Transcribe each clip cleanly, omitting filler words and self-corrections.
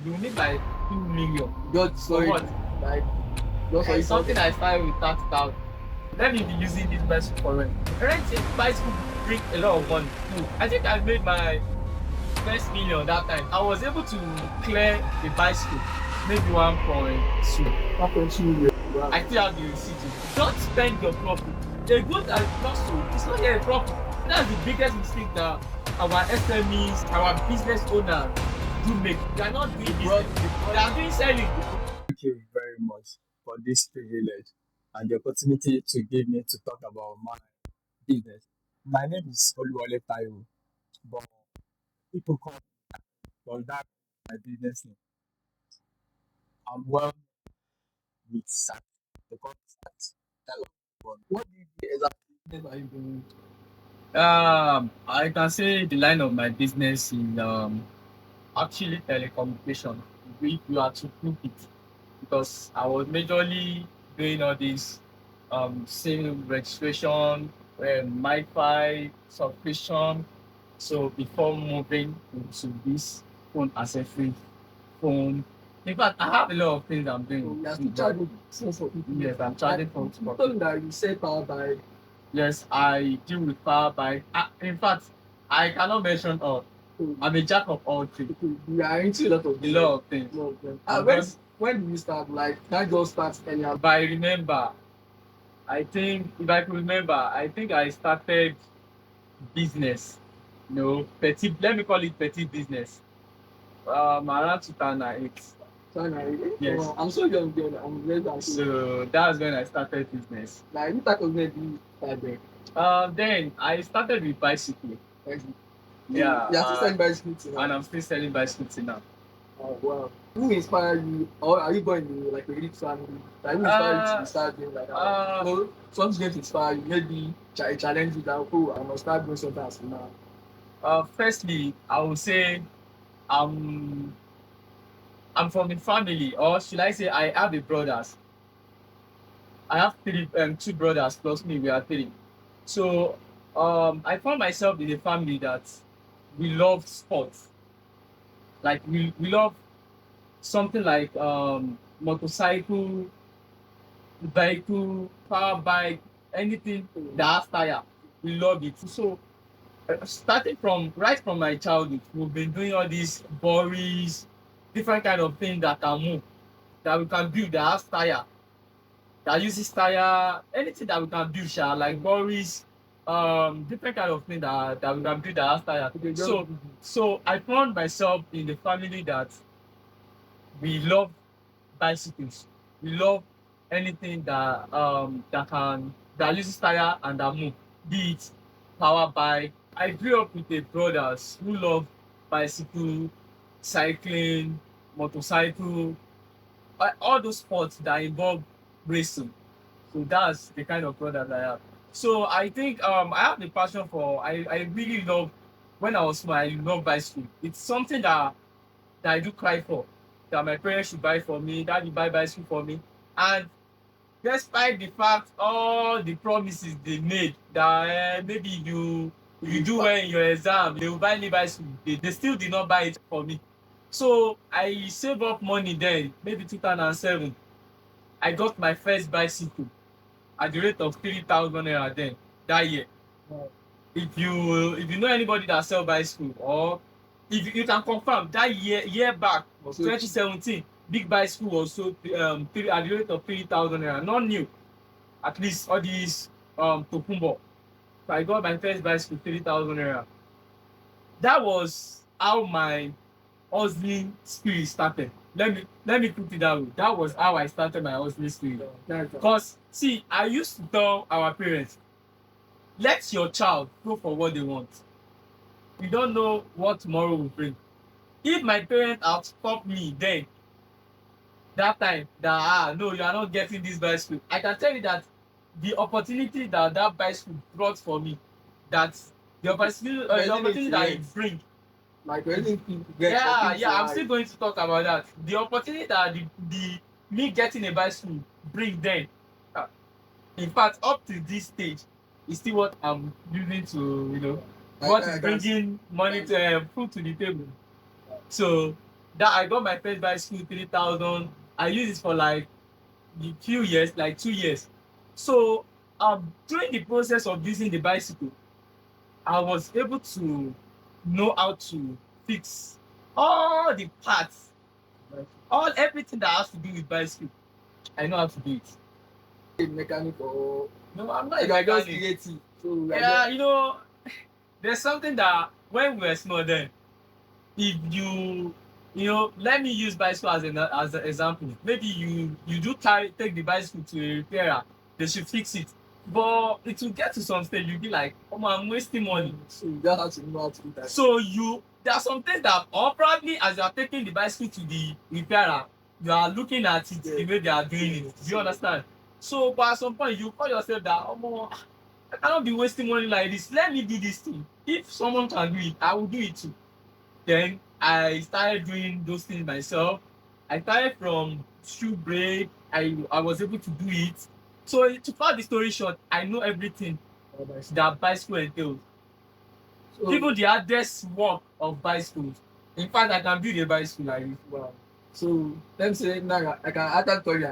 you need like 2 million. Just For for it, what? like just for it. Something I started with 30,000. Let me be using this bicycle for rent. Renting bicycle bring a lot of money. I think I made my first million that time. I was able to clear the bicycle, maybe 1.2. 1.2 million. Wow. I still have the receipt. Don't spend your profit. A good and not so. It's not yet a profit. That's the biggest mistake that our SMEs, our business owners do make. They are not doing business. They are doing selling. Thank you very much for this privilege and the opportunity to give me to talk about my business. My name is Oluwole Taiwo, but people call me well, that my business name. I'm well with SAT. They call me SAT. Tell us what do you do exactly? What are you doing? I can say the line of my business is actually telecommunication. If you are to put it, because I was majorly doing all this SIM registration, MiFi subscription. So before moving into this phone accessory, phone. In fact, I have a lot of things I'm doing. You are still charging sense of people. Yes, I'm charging for You told me that you sell power by. Yes, I deal with power by. In fact, I cannot mention all. I'm a jack of all trades. You are into a lot of A lot of things. When did you start? Like that just starts earlier. If I remember, I think if I could remember, I think I started business. Petty. Let me call it petty business. Around 2008. Yes. Oh, I'm so young girl. I'm less than So that's when I started business. like you start maybe started. Then I started with bicycle. Yeah. You are still selling bicycles now. And I'm still selling bicycles till now. Oh wow. Who inspired you, or are you born in like a rich family? Like who inspired you to start doing like that? So something's going to inspire you. Maybe challenge you that I must start doing something as now. Firstly, I would say I'm I'm from a family, or should I say I have a brothers. I have two brothers plus me. We are three. So I found myself in a family that we love sports. Like we love something like motorcycle, vehicle, power bike, anything that has tire. We love it. So starting from my childhood, we've been doing all these bories, different kind of things that can move, that we can build that has tire, that uses tire, anything that we can build, like bories, different kind of thing that we can build that has tire. So I found myself in the family that we love bicycles. We love anything that uses tire and that move, be it power bike. I grew up with the brothers who love bicycle, cycling, motorcycle, all those sports that involve racing. So that's the kind of brothers I have. So I think I have the passion for. I really love, when I was small, I love bicycle. It's something that I do cry for, that my parents should buy for me, that you buy bicycle for me. And despite the fact all the promises they made that maybe you do well in your exam, they will buy me bicycle, they still did not buy it for me. So I save up money then, maybe 2007. I got my first bicycle at the rate of 3,000 naira then, that year. Wow. If you know anybody that sell bicycle, or if you can confirm that year back, 2017, big bicycle was sold at the rate of 3,000 naira, not new. At least all these Tokumbo. So I got my first bicycle 3,000 naira. That was how my hustling spirit started. Let me put it that way. That was how I started my hustling spirit. Because see, I used to tell our parents, let your child go for what they want. You don't know what tomorrow will bring. If my parents had stopped me then, that time, that no, you are not getting this bicycle, I can tell you that the opportunity that bicycle brought for me, that the opportunity that it bring. Like anything people get. Yeah, I'm still going to talk about that. The opportunity that the me getting a bicycle bring then, in fact, up to this stage, is still what I'm using to, what is bringing money to food to the table. So that I got my first bicycle 3,000. I used it for like a few years, like 2 years. So during the process of using the bicycle, I was able to know how to fix all the parts, all everything that has to do with bicycle. I know how to do it. A mechanic or No, I'm not a you are just mechanic. creative. So Yeah, there's something that when we were small then, if let me use bicycle as an example. Maybe you do take the bicycle to a repairer, they should fix it. But it will get to some stage, you'll be like, oh man, I'm wasting money. so you just have to know how to do that. So there are some things that, or probably as you are taking the bicycle to the repairer, you are looking at it the way they are doing it. Do you understand? So, but at some point, you call yourself that, oh, I cannot be wasting money like this. Let me do this thing. If someone can do it, I will do it too. Then I started doing those things myself. I started from shoe brake. I was able to do it. So to cut the story short, I know everything that bicycle entails. So, Even the hardest work of bicycles. In fact, I can build a bicycle like this. Wow. so let me say now I can after tell you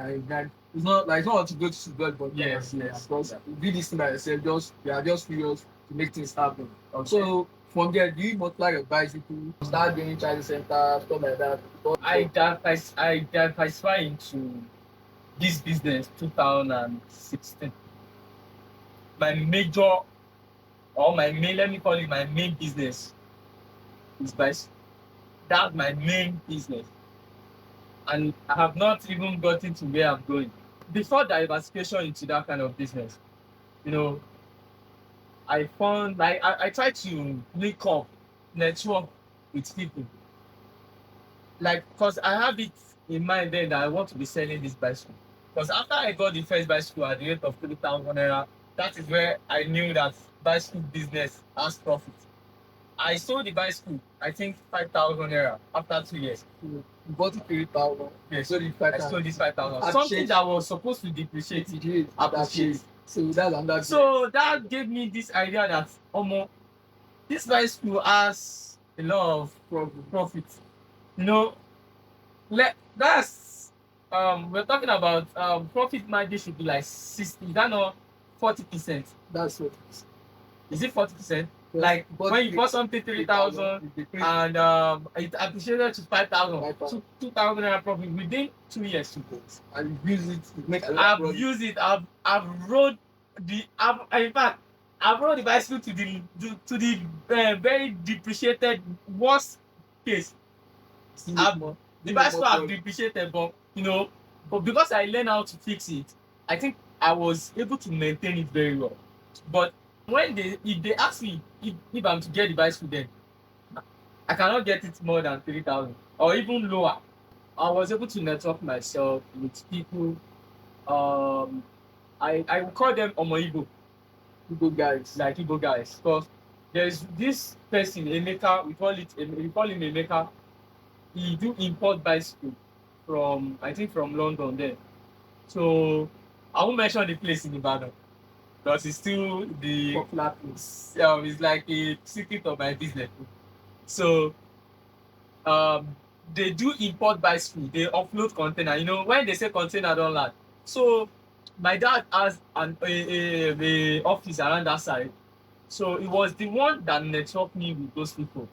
it's not what to go to school, but Yes. because you do this thing by yourself, you are just curious to make things happen. Okay. So from there, do you multiply your bicycle, start doing child center, stuff like that? I diversify into this business 2016. My major let me call it my main business is bicycle. That's my main business. And I have not even gotten to where I'm going. Before diversification into that kind of business, I found like I try to link up, network with people. Like, because I have it in mind then that I want to be selling this bicycle. Because after I got the first bicycle at the rate of 3,000 naira, that is where I knew that bicycle business has profit. I sold the bicycle, I think 5,000 naira after 2 years. You bought it 3,000. Yes, So the I sold this 5,000. Something that was supposed to depreciate, appreciate. So that's another. So that gave me this idea that this bicycle has a lot of profit. That's we're talking about profit margin should be like 60. Is that not 40%? That's what. Is it 40%? Like when you bought something 3,000 and it appreciated to 5,000, 2,000 naira profit within 2 years. And you use it to make a lot of I've used it. I've rode in fact I've rode the bicycle to the very depreciated worst case. The bicycle have depreciated, but because I learned how to fix it, I think I was able to maintain it very well. But if they ask me if I'm to get the bicycle, then I cannot get it more than 3,000 or even lower. I was able to network myself with people. I will call them Omoibo. Igbo guys. Like Igbo guys. Because there's this person, Emeka, we call him Emeka. He do import bicycle from London then. So I won't mention the place in Ibadan because it's still the popular place. It's like a secret of my business. So they do import bicycle. They offload container. When they say container don't land. So my dad has a office around that side. So it was the one that networked me with those people.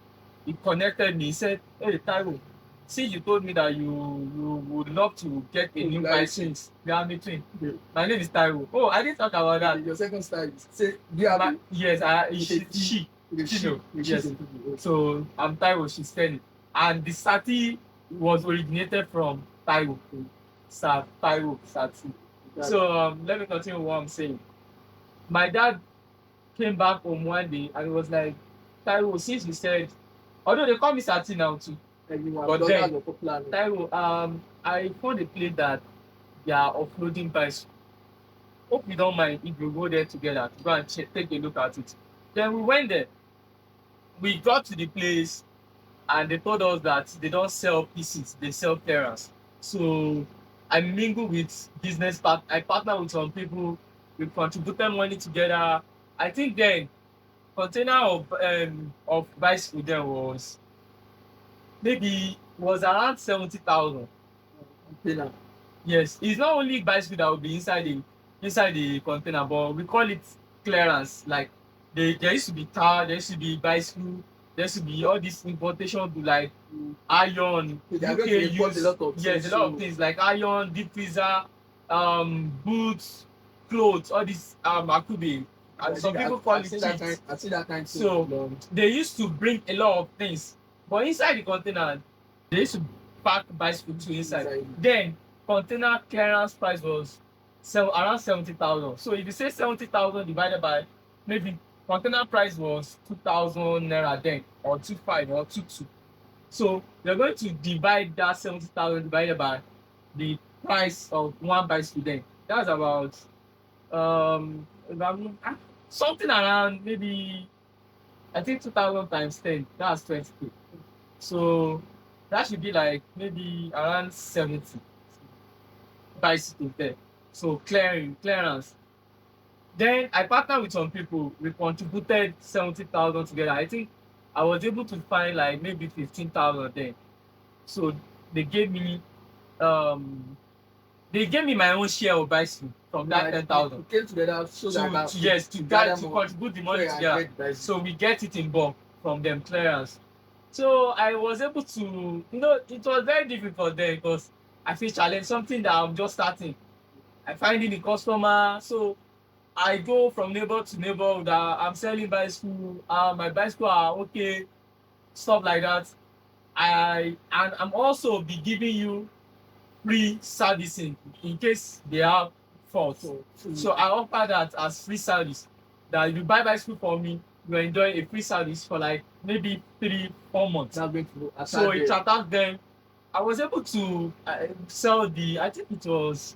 He connected me. He said, "Hey, Taiwo, see, you told me that you would love to get a new bicycle. We are between. My name is Taiwo." Oh, I didn't talk about that. Your second style is say, do you have yes, she. Yes. So I'm Taiwo, she's Kenny. And the Sirtee was originated from Taiwo. Taiwo, Sirtee. So let me continue what I'm saying. My dad came back home one day and he was like, "Taiwo, since you said," although they call me Sirtee now too. But then, Taiwo, I found a place that they are offloading bicycle. Hope you don't mind if we go there together to go and take a look at it. Then we went there. We got to the place and they told us that they don't sell pieces, they sell clearance. So I mingle with I partner with some people, we contributed money together. I think then container of bicycle there was maybe was around 70,000. Container. Yes, it's not only bicycle that will be inside the container, but we call it clearance. Like there used to be car, there used to be bicycle, there used to be all this importation to like iron, They are UK going to import a use lot of yes, things. a lot of So things like iron, deep freezer, boots, clothes, all this akubi. And some people call it I've seen that cheats. kind of thing. So they used to bring a lot of things, but inside the container, they used to pack bicycle too inside. Then container clearance price was around 70,000. So if you say 70,000 divided by maybe container price was 2,000 naira then, or 2,500 or 2,200. So you're going to divide that 70,000 divided by the price of one bicycle then. That's about something around maybe I think 2,000 times 10. That's 20K. So that should be like maybe around 70 bicycle there. So clearance. Then I partnered with some people. We contributed 70,000 together. I think I was able to find like maybe 15,000 then. So they gave me um my own share of bicycle from that 10,000. We came together so that to contribute the money together. So we get it in bulk from them clearance. So I was able to, it was very difficult there because I feel challenge something that I'm just starting. I find in the customer, so I go from neighbor to neighbor that I'm selling bicycle. My bicycle are okay, stuff like that. And I'm also be giving you free servicing in case they have fault. So I offer that as free service. That if you buy bicycle for me, you enjoy a free service for like maybe 3-4 months. So it attached them. I was able to sell I think it was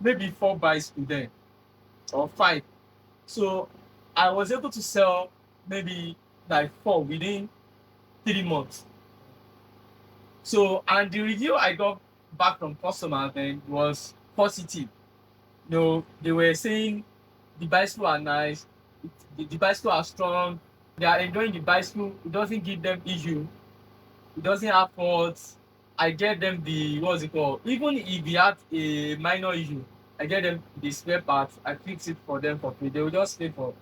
maybe 4 bicycle then or 5. So I was able to sell maybe like 4 within 3 months. So and the review I got back from customers then was positive. They were saying the bicycle are nice, the bicycle are strong, they are enjoying the bicycle, it doesn't give them issue, it doesn't have faults. I get them the what's it called? Even if we had a minor issue, I get them the spare parts, I fix it for them for free. They will just pay for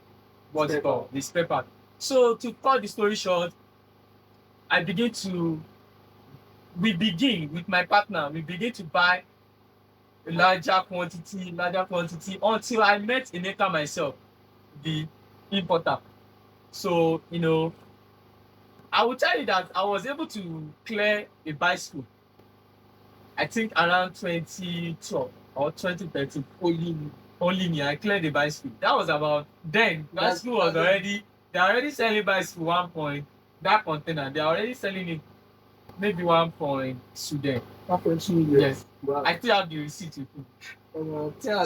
what's it called? The spare part. So to cut the story short, I begin to with my partner, we begin to buy a larger quantity until I met Emeka myself, the importer. So, I will tell you that I was able to clear a bicycle, I think around 2012 or 2013. Only me, I cleared the bicycle. That was about then. Bicycle was already, they're already selling bicycle 1 point, that container, they're already selling it maybe 1.2 then. 1.2 million. Yes. Wow. I still have the receipt with me.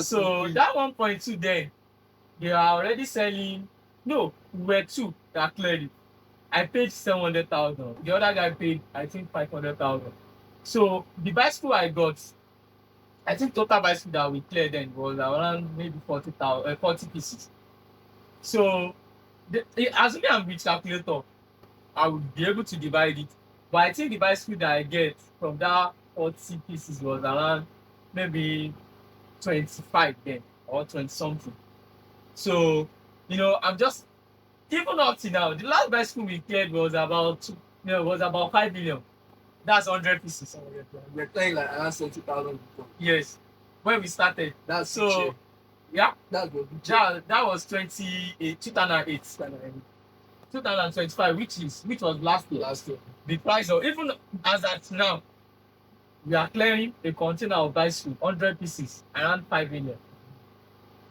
So that 1.2 then, they are already selling. No, we were 2 that cleared it. I paid 700,000. The other guy paid, I think, 500,000. So the bicycle I got, I think total bicycle that we cleared then was around maybe 40 pieces. So assuming I'm with calculator, I would be able to divide it. But I think the bicycle that I get from that 40 pieces was around maybe 25 then or 20 something. So, I'm just, even up to now, the last bicycle we cleared was about 5 million. That's 100 pieces. We're playing like around 70,000 before. Yes. When we started. That's so yeah. That's good. That was 2008. 2025, which was last year. The price of, even as at now, we are clearing a container of bicycle, 100 pieces, around 5 million.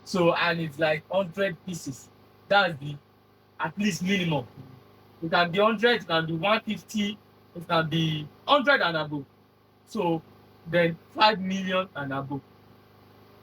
So, and it's like 100 pieces. That's the at least minimum. It can be 100, it can be 150, it can be 100 and above. So, then 5 million and above.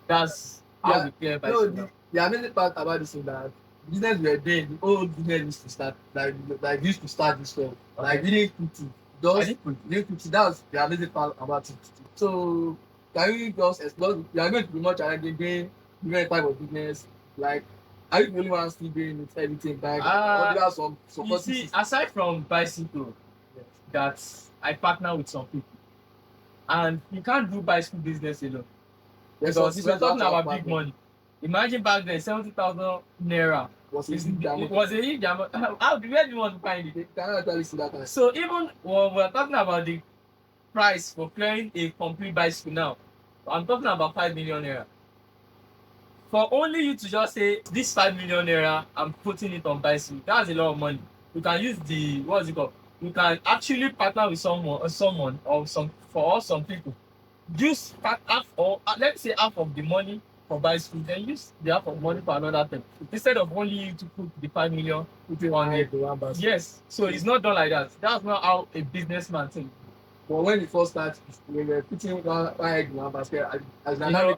That's how we clear bicycle. The amazing part about this is that business we are doing, the old business used to start, like used to start this way. Like we didn't put it. That was the amazing part about it. So can you just explore? You are going to be more challenging doing different type of business. Like, are you the only one still doing it, everything back? Or do you have some you see, aside from bicycle, that I partner with some people. And you can't do bicycle business alone. Because we're talking about big money. Imagine back then, 70,000 naira Was it was a huge amount. Where do you want to find it? So even when we're talking about the price for clearing a complete bicycle now, I'm talking about 5 million naira. For only you to just say this 5 million naira, I'm putting it on bicycle, that's a lot of money. You can use the what's it called? You can actually partner with someone or some people. Use half or let's say half of the money for bicycle, then use the half of money for another thing. Instead of only you to put the 5 million on it. Yes. So it's not done like that. That's not how a businessman thinks. But when you first start, when you're putting one egg in one basket, as You know,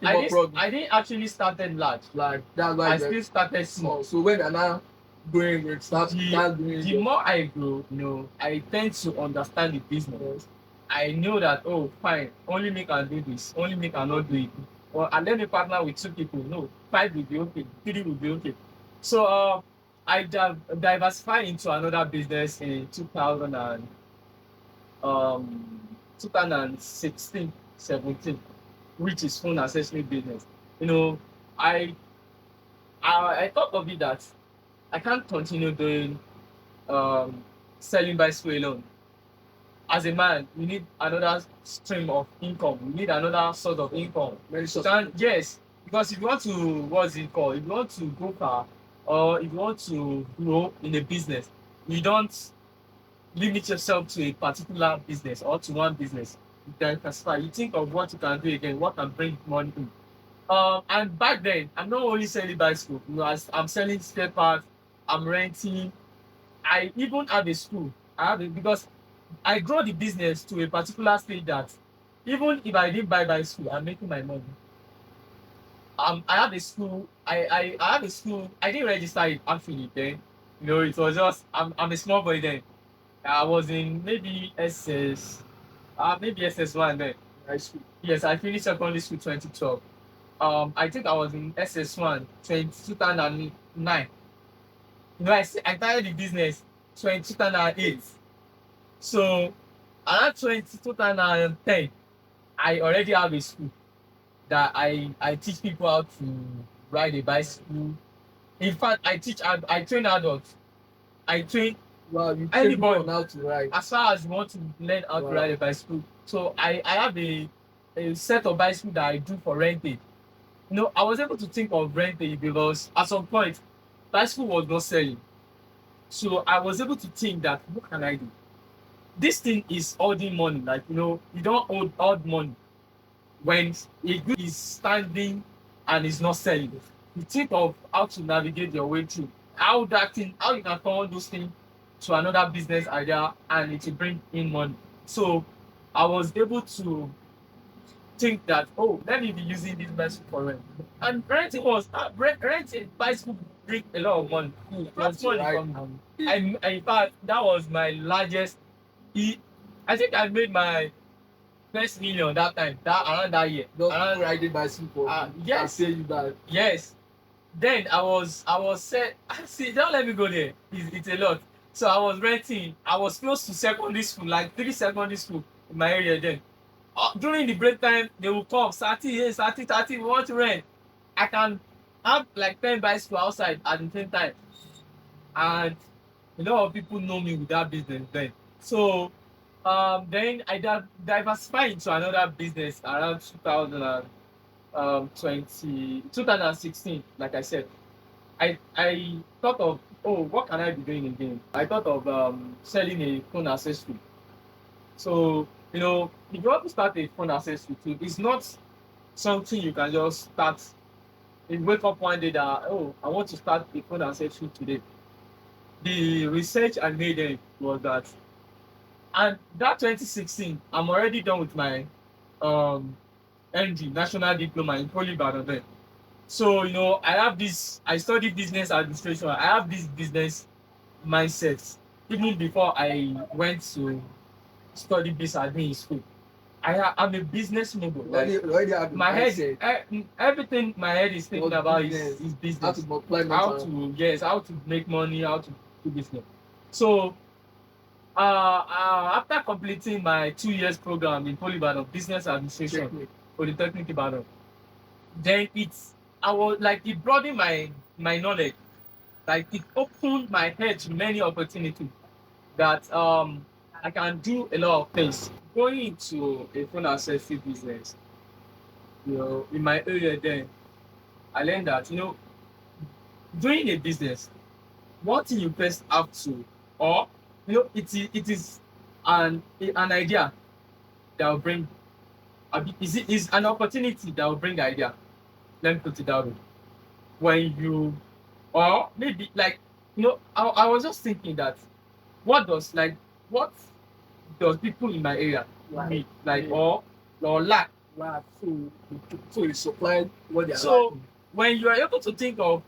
I didn't actually started large. Like that's why I still started small. So when you're now growing, you start doing. The more I grow, I tend to understand the business. I know that fine, only me can do this, only me cannot do it. And let me partner with 2 people. No, 5 will be okay, 3 will be okay. So I diversified into another business in 2016, 17, which is phone accessory business. I thought of it that I can't continue doing selling bicycle alone. As a man, you need another stream of income. You need another source of income. Yes, because if you want to, what's it called? If you want to go far, or if you want to grow in a business, you don't limit yourself to a particular business or to one business. You diversify. You think of what you can do again, what can bring money in. And back then, I'm not only selling bicycle. I'm selling spare parts. I'm renting. I even have a school. Because I grow the business to a particular stage that even if I didn't buy bicycle, I'm making my money. I have a school. I have a school. I didn't register it actually then. It was just I'm a small boy then. I was in maybe maybe SS1 then. High school. Yes, I finished secondary school 2012. I think I was in SS1 2009. I started the business 2008. So around 2010, I already have a school that I teach people how to ride a bicycle. In fact, I train adults. I train anybody how to ride. as far as you want to learn how to ride a bicycle. So I have a set of bicycle that I do for renting. I was able to think of renting because at some point bicycle was not selling. So I was able to think that what can I do? This thing is holding money. Like you don't hold money when a good is standing and is not selling. You think of how to navigate your way through how you can turn those things to another business idea and it will bring in money. So I was able to think that let me be using this bicycle for rent. And renting bicycle bring a lot of money. That's money from in fact that was my largest. I think I made my first million that time, around that year. Just riding bicycle. Yes. Say you that. Yes. Then I was set. See, don't let me go there. It's a lot. So I was renting. I was close to secondary school, like 3 secondary school in my area then. During the break time, they will come, Sirtee, 30, we want to rent. I can have like 10 bicycles outside at the same time. And a lot of people know me with that business then. So then I diversified into another business around 2016, like I said. I thought of, what can I be doing again? I thought of selling a phone accessory. So, if you want to start a phone accessory too, it's not something you can just start. You wake up one day that, I want to start a phone accessory today. The research I made then was that, and that 2016, I'm already done with my ND, National Diploma in Poly Ibadan then. So, I studied business administration. I have this business mindset even before I went to study business admin in school. I'm a business mogul. Already have My head, everything my head is thinking about is business. How to multiply how to make money, how to do business. So After completing my 2 years program in Polyvalent Business Administration, Polytechnic Ibadan, then I was like it broadened my knowledge, like it opened my head to many opportunities that I can do a lot of things. Going into a phone accessory business, in my area then, I learned that doing a business, one thing you first have to, or it is an idea that will bring, is an opportunity that will bring the idea. Let me put it that way. When you, or maybe like, I was just thinking that what does like what does people in my area need, like, or lack. Wow. So you supply what they are So lacking. when you are able to think of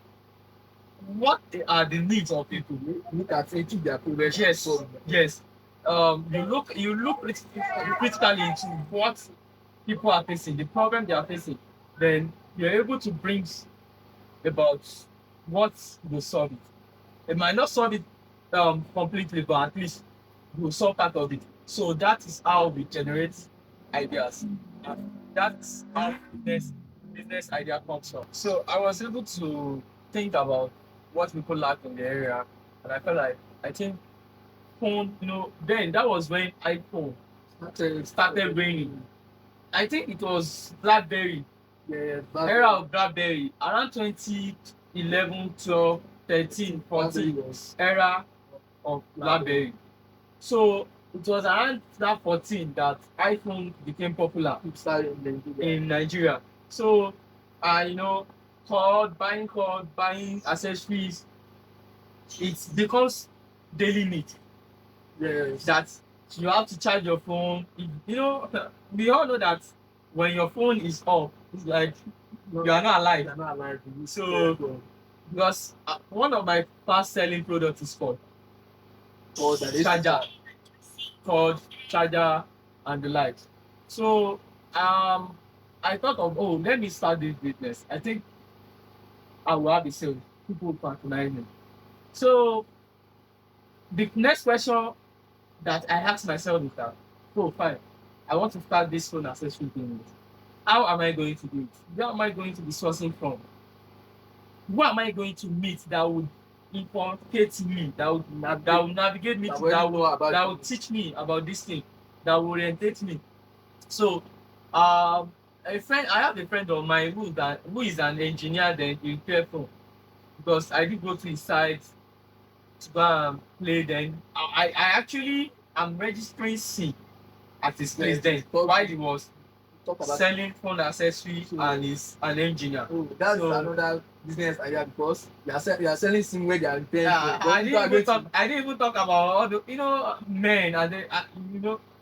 what are the needs of people, Look at it, their progress. yes, yes, you look critically into what people are facing, the problem they are facing, then you're able to bring about what will solve it. It might not solve it completely, but at least will solve part of it. So that is how we generate ideas. And that's how business idea comes from. So I was able to think about what people lack in the area, and I felt like I think phone, then that was when iPhone started raining. I think it was BlackBerry, era of BlackBerry, around 2011, 12, 13, 14, era of BlackBerry. So it was around that 14 that iPhone became popular in Nigeria. So buying accessories, it becomes daily need. Yes. That you have to charge your phone. We all know that when your phone is off, it's like you are not alive. You're not alive. So because one of my fast selling products is called charger, and the likes. So I thought of, let me start this business. I think I will have a sale. People will patronize me. So the next question that I asked myself is that, fine, I want to start this phone accessory business. How am I going to do it? Where am I going to be sourcing from? Who am I going to meet that would inculcate me, that would navigate me, that would teach me about this thing, that will orientate me? So, I have a friend of mine who is an engineer then in Telecom, because I did go to his site to go and play. Then I actually am registering C at his place then while he was selling phone accessories and is an engineer. That's another business idea, because you are selling things where they are repairing. I didn't even talk about all the men, and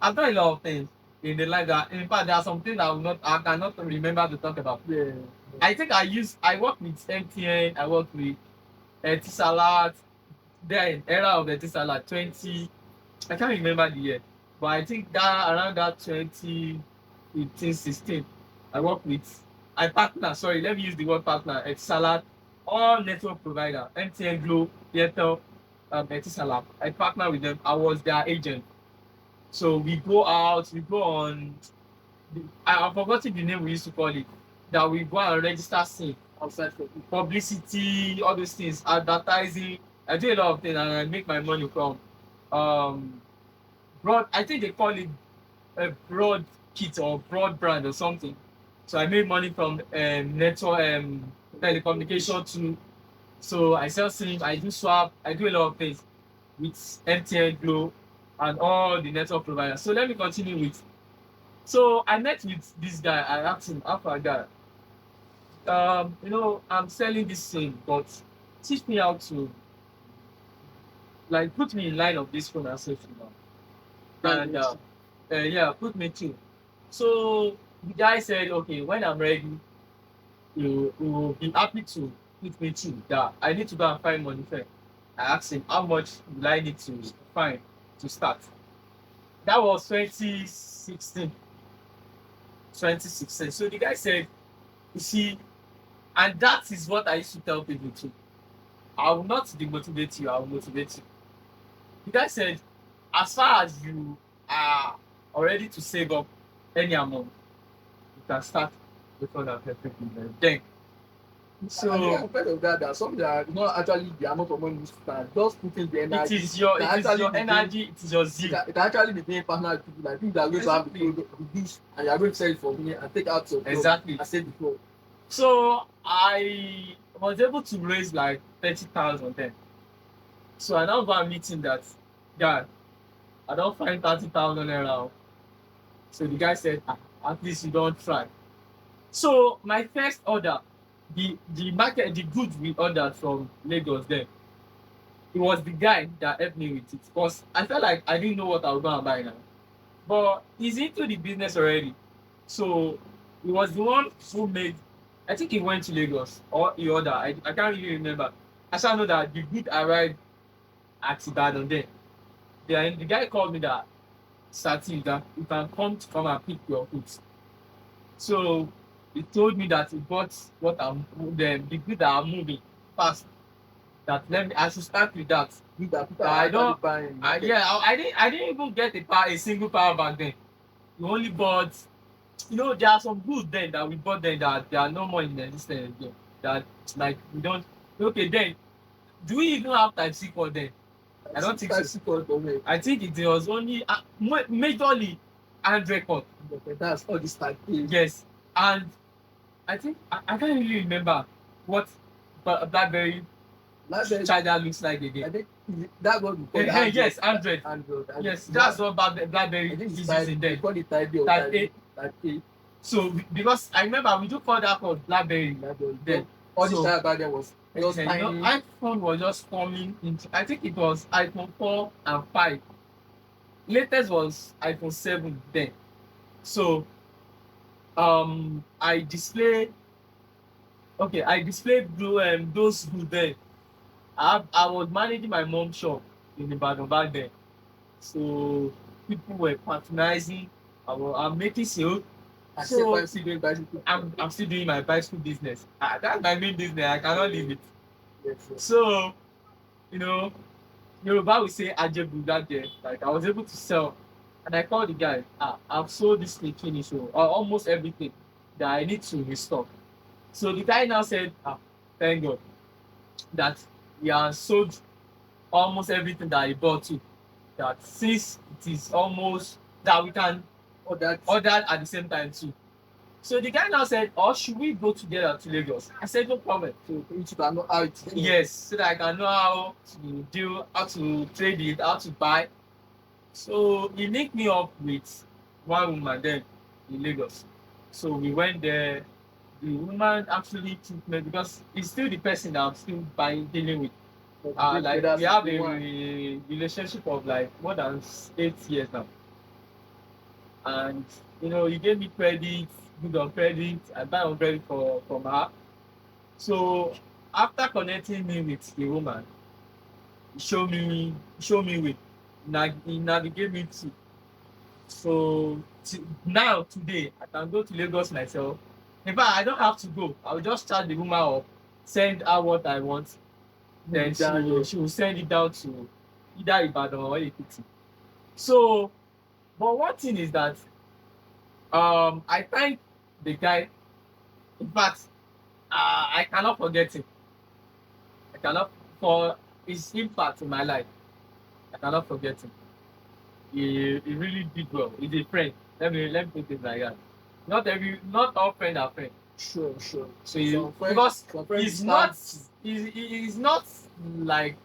I've done a lot of things in the life that, in fact, there are some things I cannot remember to talk about. Yeah. I think I worked with MTN, I worked with Etisalat, then era of Etisalat 20, I can't remember the year, but I think that around that 2015, 16, let me use the word partner, Etisalat, all network provider, MTN, Glo, Airtel, Etisalat. I partner with them. I was their agent. So we go out, we go on, I've forgotten the name we used to call it, that we go and register SIM, Outside for publicity, all those things, advertising. I do a lot of things and I make my money from I think they call it a broad kit or broad brand or something. So I made money from network telecommunication too. So I sell SIM, I do swap, I do a lot of things with MTN, Glo, and all the network providers. So let me continue with. So I met with this guy. I asked him, "How far, guy? I'm selling this SIM, but teach me how to, like, put me in line of this phone accessory now." And yeah, put me through. So the guy said, "Okay, when I'm ready, you will be happy to put me through that. I need to go and find money first." I asked him, "How much will I need to find to start?" That was 2016. 2016. So the guy said, "You see," and that is what I used to tell people too. I will not demotivate you, I will motivate you. The guy said, as far as you are already to save up any amount, you can start with other perfect business. Then, So and so part of that, there are some that are not actually the amount of money you spend, just putting the energy. it is your can it is actually your be doing- energy, it is your It zeal. can actually be doing partner with people like people that are going to have the Exactly. product produce and you are going to sell it for me and take out your Exactly. I said before. So I was able to raise like 30,000 then. So I now got a meeting that, guy, I don't find 30,000 naira. So the guy said, at least you don't try. So my first order, the goods we ordered from Lagos then, it was the guy that helped me with it. Because I felt like I didn't know what I was gonna buy now. But he's into the business already. So he was the one who made, I think he went to Lagos or he ordered. I can't really remember. I just know that the good arrived at Ibadan then. Then the guy called me that Sirtee, that you can come and pick your goods. So he told me that he bought the good that I'm moving fast. That I should start with that. With that people But are I don't actually buying. I didn't even get a single power bank then. We only bought, there are some goods then that we bought then that they are no more in existence again. That like we don't, okay then, do we even have type C code then? I don't think so. I think it was only majorly Android code. That's all this type thing. Yes, and I think I can't really remember what BlackBerry charger looks like I again. think that was before Yes, Android. Android. Yes, that's what BlackBerry I think is it's using they then. call it type A or Type type A. A. Type A. So because I remember we do call that called BlackBerry then. All this So time back then was just tiny. iPhone was just coming into. I think it was iPhone 4 and 5. Latest was iPhone 7 then. So I displayed those goods then. I was managing my mom's shop in Ibadan back then. So people were patronizing. I'm making sales. So I'm still doing bicycle. I'm still doing my bicycle business. That's my main business. I cannot leave it. Yes, yes. So, Yoruba will say Ajebu that day. Like I was able to sell. And I called the guy. I've sold this thing finish or almost everything that I need to restock. So the guy now said, thank God that he has sold almost everything that he bought to. That since it is almost that we can order at the same time too. So the guy now said, should we go together to Lagos? I said, no problem. So you can know how it is. Yes, so that I can know how to do, how to trade it, how to buy. So he linked me up with one woman then in Lagos. So we went there. The woman actually took me because it's still the person that I'm still dealing with. Like we have a relationship of like more than 8 years now. And he gave me credit, good on credit, I buy on credit from her. So after connecting me with the woman, he showed me way. He navigate me to. So now today I can go to Lagos myself. In fact, I don't have to go. I will just chat the woman up, send her what I want. Then she will send it down to either Ibadan or Ekiti. So, but one thing is that I thank the guy. In fact, I cannot forget him. I cannot for his impact in my life. I cannot forget him. He really did well. He's a friend. Let me put it like that. Not all friends are friends. Sure. So because he's not like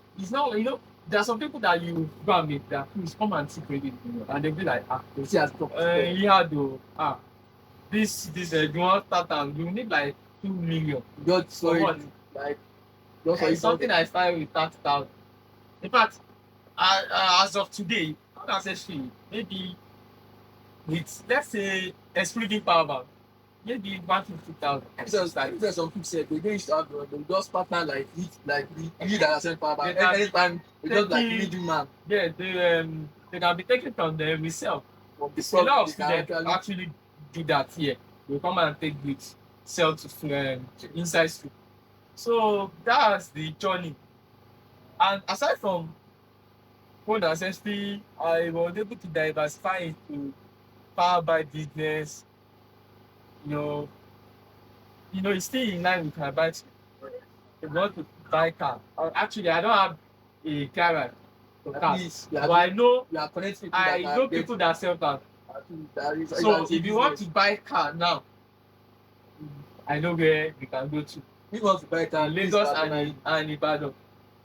there are some people that you go and meet that please come and see credit and they'll be like this you want start and you need like 2 million. Just For what? like It's something I started with 30,000. In fact, as of today, not necessarily, maybe with let's say excluding power bank, maybe 150,000. There's some people say they don't used to have they just partner like you that are selling power bank. Anytime they just like middleman. Yeah, they can be taken from them resell. A lot of students actually do that here. They come and take goods, sell to inside school. So that's the journey. And aside from phone accessory, I was able to diversify into power by business. You know, it's still in line with my budget. If you want to buy car, actually, I don't have a garage for At cars, least but I know you are connecting people I that are know getting people that sell cars. that is So it's a if you want business. to buy car now, I know where you can go to If you want to buy a car, in please Lagos patronize. and Ibadan.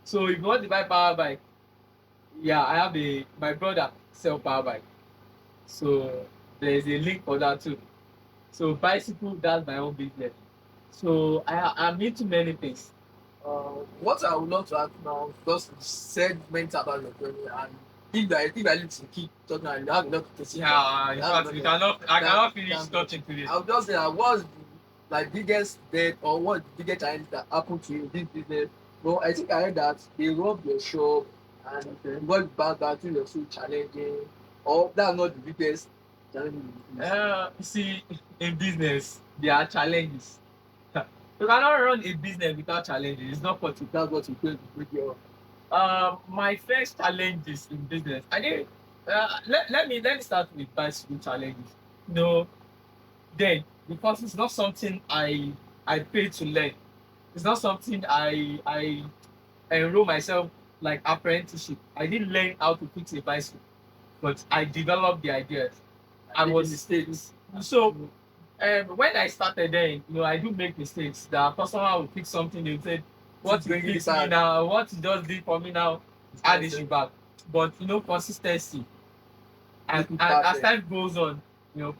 So if you want to buy power bike, yeah, I have my brother sell power bike. So there is a link for that too. So bicycle, that's my own business. So I'm into many things. What I would love to ask now, because you said meant about your journey, and if I need to keep talking, and you have a lot to say. Yeah, in fact, I cannot finish talking today. I would just say, what's the like biggest debt or what the biggest challenge that happened to you in this business? Well, I think I heard that they robbed your shop and what back that thing was so challenging. Or that's not the biggest challenge in business. You see, in business, there are challenges. You cannot run a business without challenges. It's not possible. That's what you feel to break your My first challenges in business. I think let me start with bicycle challenges. You know, then because it's not something I pay to learn. It's not something I enroll myself like apprenticeship. I didn't learn how to fix a bicycle, but I developed the ideas. I was mistakes. so when I started then, I do make mistakes. The customer will fix something, they will say, what you Bring it fix me back. now, what you just did for me now, add this back. But consistency. And as time goes on,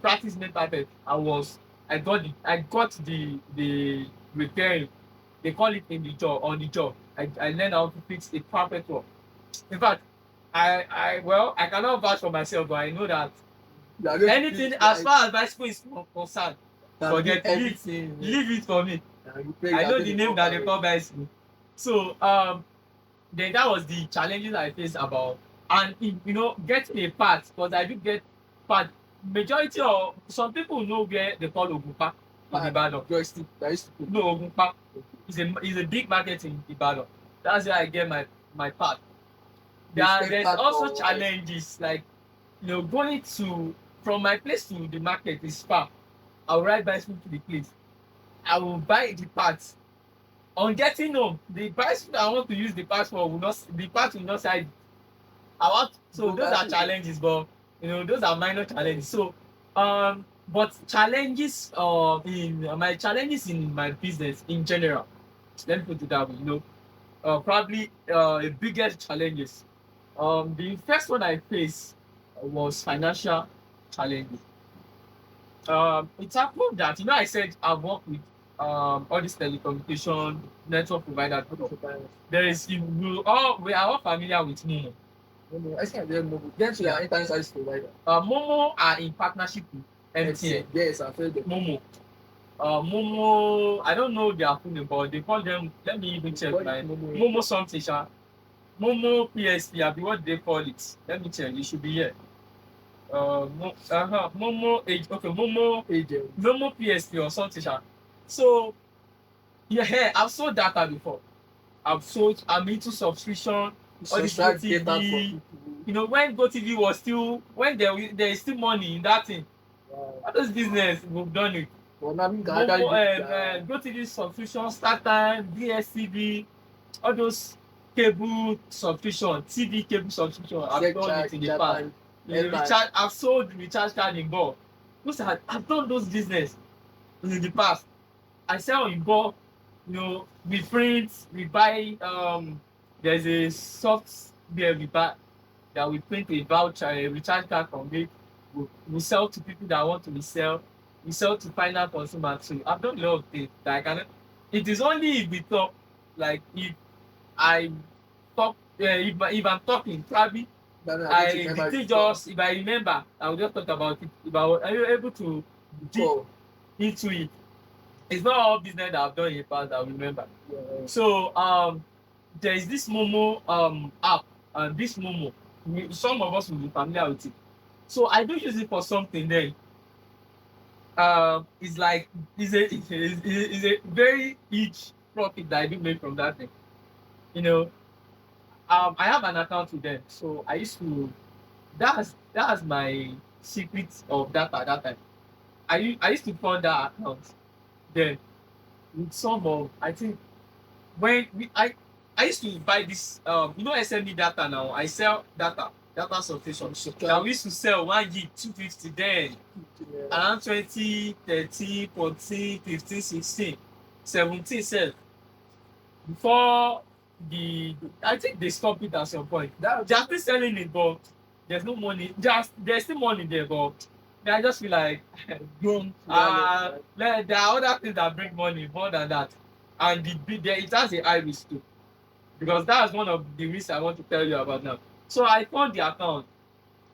practice made perfect. I got the repairing. They call it in the job, on the job. I learned how to fix a perfect one. In fact, I cannot vouch for myself, but I know that anything as far as bicycle is concerned, forget everything. leave it for me. I know the name that they call bicycle. So then that was the challenges I faced about, and getting a part, because I do get part. Majority of some people know where they call Ogunpa in Ibadan. Joystick. No, Ogunpa is a big market in Ibadan. That's where I get my part. There's also challenges like going to from my place to the market is far. I'll ride bicycle to the place. I will buy the parts. On getting home, the bicycle I want to use the parts for the parts will not side. So those are challenges, but those are minor challenges. So but challenges in my challenges in my business in general. Let me put it that way. Probably the biggest challenges. The first one I faced was financial challenges. It happened that I said I've worked with all these telecommunication network providers. There is we are all familiar with Momo. I think they're mobile. Then to your internet service provider. Momo are in partnership with MTN. Yes, I've heard them. Momo. Momo, I don't know their full name, but they call them. Let me even check my Momo something. Momo PSP, I be what they call it. Let me check. It should be here. Momo age. Okay, Momo Agent. Momo PSP or something. So yeah, I've sold data before. I'm into subscription. All this GoTV. When GoTV was still there is still money in that thing. All those business we've done it. GoTV subscription, StarTime, DSTV, all those cable subscription, TV cable subscription. I've done it in the past. I've sold recharge card in bulk. I've done those business in the past. I sell in bulk. We print, we buy. There's a software we buy that we print a voucher, a recharge card from it. We sell to people that want to resell. We sell to final consumer too. I've done a lot of things that I cannot. It is only if we talk, like if I talk, if I'm talking, probably if I remember, I will just talk about it. If I am able to dig into it. It's not all business that I've done in the past that I remember. Yeah. So there is this Momo app, and this Momo, some of us will be familiar with it. So I do use it for something then. It's like it's a very huge profit that I do make from that thing. I have an account with them, so I used to. That's my secret of data that time. I used to fund that account then with some of I think when I used to buy this SME data now. I sell data subscription. Now we used to sell 1 gig 250 then around 2013, 14, 15, 16, 17 sef before I think they stopped it at some point. They are still selling it, but there's no money. There's still money there, but I just feel like Don't. there are other things that bring money more than that, and it has a high risk too, because that's one of the risks I want to tell you about now. So I found the account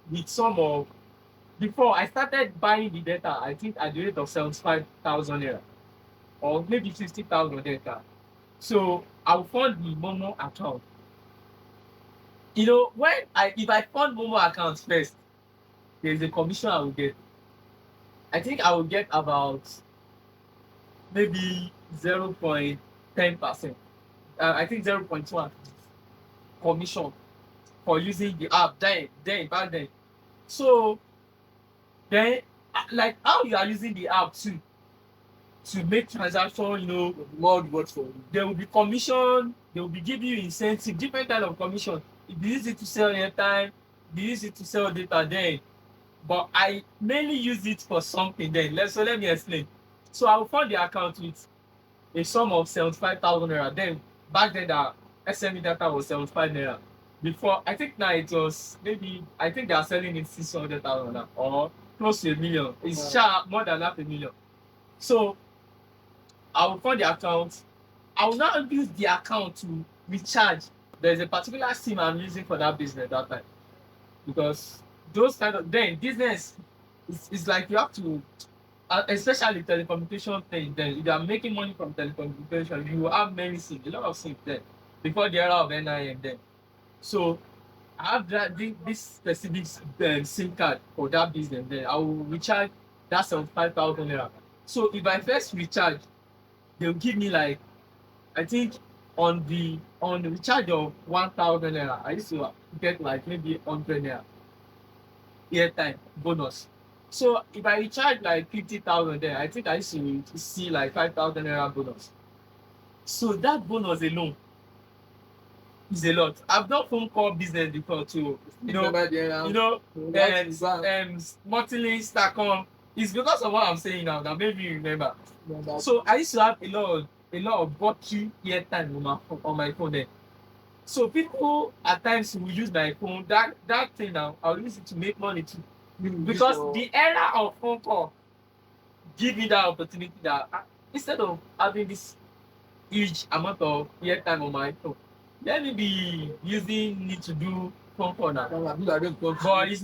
with some of before I started buying the data. I think at the rate of 75,000 naira or maybe 50,000 data. So I will fund the Momo account. If I fund Momo account first, there's a commission I will get. I think I will get about maybe 0.10%. I think 0.1 commission for using the app back then. So then, like how you are using the app to make transaction, More reward for you. there will be commission, they will be giving you incentive, different kind of commission. If you use it to sell airtime, if you use it to sell data then. But I mainly use it for something then. Let me explain. So I will fund the account with a sum of 75,000 naira. Then back then the SME data was 75 naira. Before I think now it was I think they are selling it 600,000 now or close to 1 million. It's more than half a million. So I will fund the account. I will now use the account to recharge. There's a particular SIM I'm using for that business that time. Because those kind of business is like you have to especially telecommunication thing. Then if you are making money from telecommunication, you will have many SIMs, a lot of SIMs then before the era of NIN then. So I have this specific SIM card for that business. Then I will recharge that 75,000 naira. So if I first recharge, they'll give me like I think on the recharge of 1,000 naira, I used to get like maybe 100 naira airtime bonus. So if I recharge like 50,000 there, I think I used to see like 5,000 naira bonus. So that bonus alone is a lot. I've done phone call business before too. Multi-link, Telecom. It's because of what I'm saying now that maybe you remember. So I used to have a lot of bulky airtime on my phone then. So people at times will use my phone. That thing now, I'll use it to make money too. Because the era of phone call give me that opportunity that instead of having this huge amount of airtime on my phone, let me be using it to do phone call now. But it's,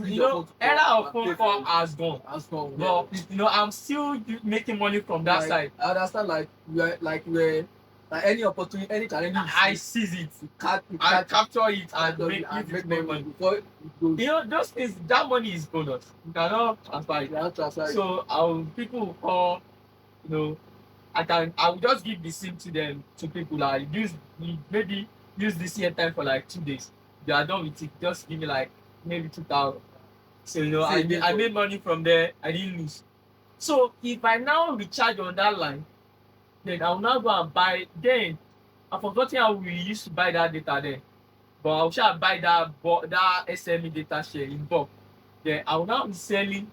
era of phone call has gone. But I'm still making money from that side. I understand, like any opportunity, any challenge, I seize it. I capture it and make money. Those things, that money is bonus. You cannot transfer it. So people will call, I will just give the SIM to them, to people like maybe use this airtime for like 2 days. They are done with it. Just give me like maybe 2,000. So I made money from there. I didn't lose. So if I now recharge on that line, then I will now go and buy. Then I forgot how we used to buy that data then, but I will shall buy that SME data share in bulk. Then I will now be selling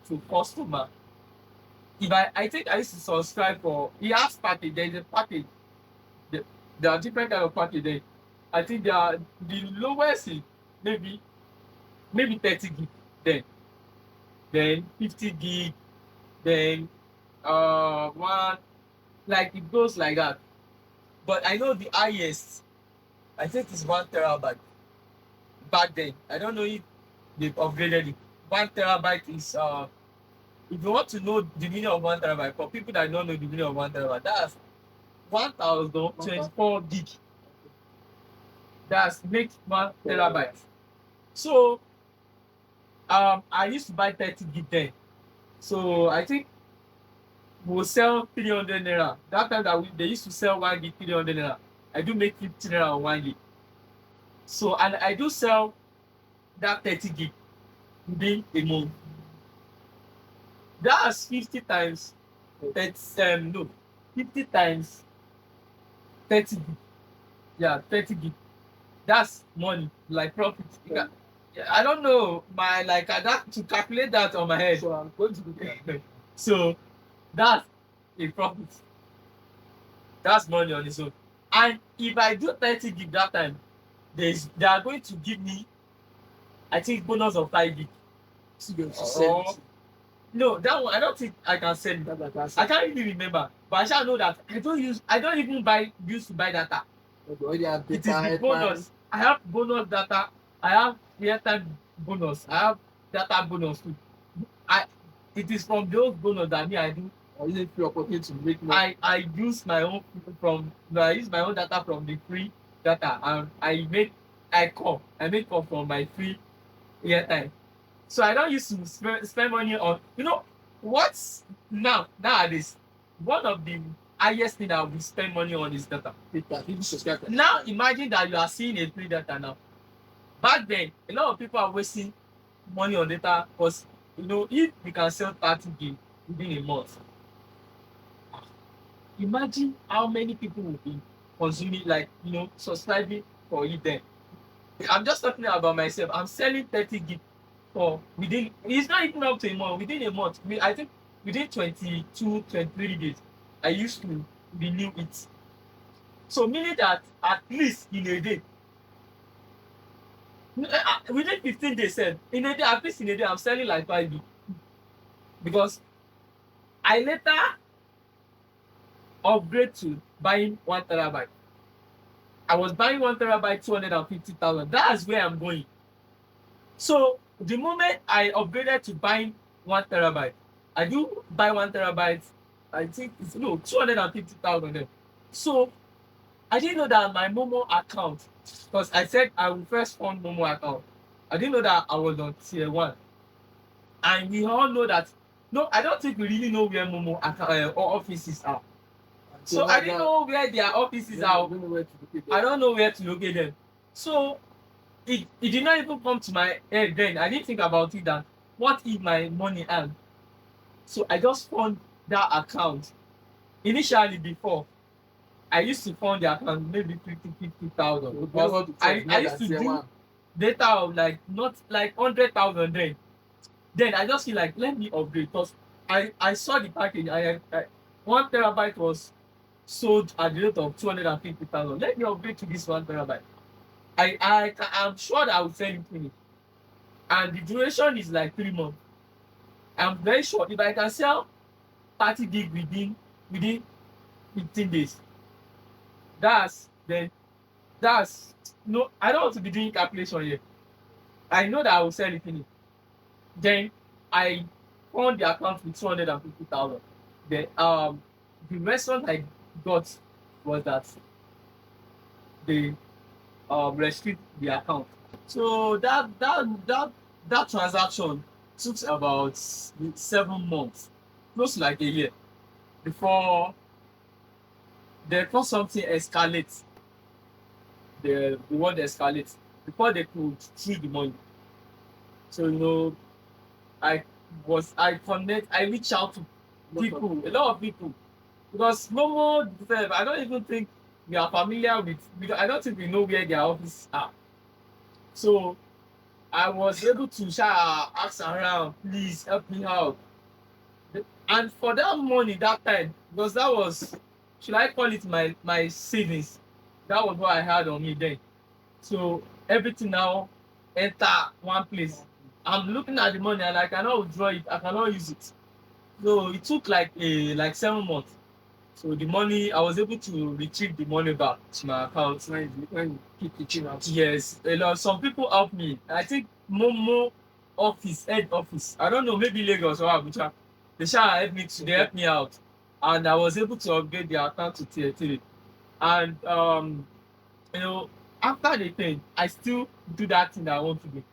to customer. If I think I used to subscribe for has package. There is a package. There are different kind of package there. I think the lowest is maybe 30 gig then 50 gig, then one, like it goes like that. But I know the highest, I think it's 1 terabyte back then. I don't know if they've upgraded it. 1 terabyte is if you want to know the meaning of 1 terabyte, for people that don't know the meaning of 1 terabyte, that's 1,024 gig. That's make 1 terabyte. So I used to buy 30 gig then. So I think we'll sell 300 naira. That time that they used to sell 1 gig 300 naira. I do make 50 naira on 1 gig. So and I do sell that 30 gig within a month. That's 50 times 30 no 50 times 30 gig. Yeah, 30 gig. That's money, like profit. Yeah. Yeah, I don't know my like I that to calculate that on my head. So I'm going to look at it. So that's a profit. That's money on its own. And if I do 30 gig that time, they are going to give me, I think, bonus of 5 gig. So you're going to sell it. No, that one I don't think I can sell it. I can't really remember, but I shall know that I don't even use to buy data. You already have It is data, the bonus. I have bonus data. I have airtime bonus. I have data bonus too. It is from those bonus that me I do. I use free opportunity to make money. I use my own data from the free data, and I make call from my free airtime. So I don't use to spend money on what's nowadays one of the highest thing that we spend money on is data. People subscribe to Now imagine that you are seeing a free data now. Back then, a lot of people are wasting money on data because if we can sell 30 gig within a month, imagine how many people will be consuming, like subscribing for it then. I'm just talking about myself. I'm selling 30 gig for within, it's not even up to a month, within a month. I think within 22, 23 days, I used to renew it. So meaning that at least in a day, within 15 days, in a day, at least in a day, I'm selling like 5 gig. Because I later upgrade to buying 1 terabyte. I was buying 1 terabyte, 250,000. That's where I'm going. So the moment I upgraded to buying 1 terabyte, I do buy 1 terabyte. I think it's 250,000 then. So I didn't know that my Momo account, because I said I will first fund Momo account. I didn't know that I was on tier 1. And we all know that. No, I don't think we really know where Momo account or offices are. So I didn't know where their offices are. I don't know where to locate them. So it did not even come to my head then. I didn't think about it that what if my money had. So I just fund that account. Initially before, I used to fund the account maybe 50,000. I used to do data of not like 100,000 then. Then I just feel like let me upgrade because I saw the package. 1 terabyte was sold at the rate of 250,000. Let me upgrade to this 1 terabyte. I'm sure that I will sell it finish. And the duration is like 3 months. I'm very sure if I can sell 30 gig within 15 days, no, I don't want to be doing calculation here. I know that I will sell it finish. Then I fund the account with 250,000. Then the response I got was that they restrict the account. So that transaction took about 7 months, close to like a year, before something escalates. The word escalates before they could see the money. So I reach out to people, a lot of people, because Momo, I don't even think we are familiar with. I don't think we know where their offices are. So I was able to ask around, please help me out. And for that money that time, because that was, should I call it my savings? That was what I had on me then. So everything now enter one place. I'm looking at the money and I cannot withdraw it. I cannot use it. So it took like 7 months. So the money, I was able to retrieve the money back to my account. When you keep reaching out. Yes, some people helped me. I think Momo head office. I don't know, maybe Lagos or Abuja. They helped me. They helped me out, and I was able to upgrade the account to tier 3. And after the thing, I still do that thing that I want to do,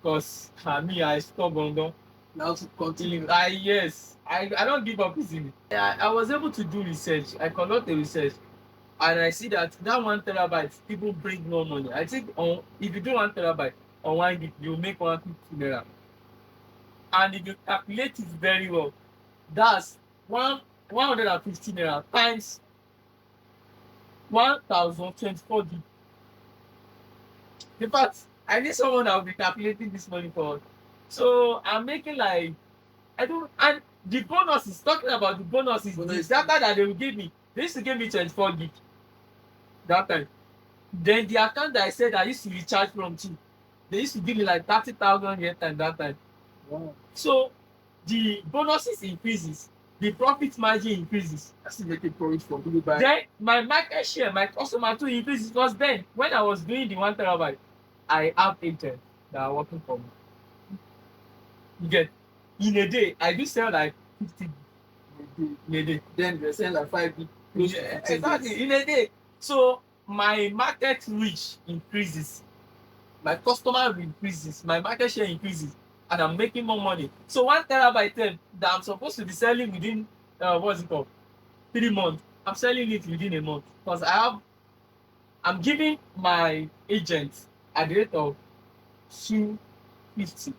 because I stop on. Now to continue. Yes, I don't give up easily. I was able to do research. I conduct the research. and I see that 1 terabyte people bring more money. I think on if you do 1 terabyte on 1 gig, you make 150 naira. And if you calculate it very well, that's 150 naira times 1024 gig. In fact, I need someone that will be calculating this money for us. So I'm making like I don't and the bonuses, talking about the bonuses, the data that they will give me, they used to give me 24 gig that time. Then the account that I said I used to recharge from too, they used to give me like 30,000 airtime that time. Wow. So the bonuses increases, the profit margin increases. That's to make a profit from people buy. Then my market share, my customer too increases, because then when I was doing the 1 terabyte, I have agents that are working for me. You get, in a day, I do sell like 50 in a day. Then they're selling like 5 gig. Close to 15 Exactly, days. in a day. So my market reach increases, my customer increases, my market share increases, and I'm making more money. So 1 terabyte then that I'm supposed to be selling within what's it called, 3 months, I'm selling it within a month, because I'm giving my agents at the rate of 250.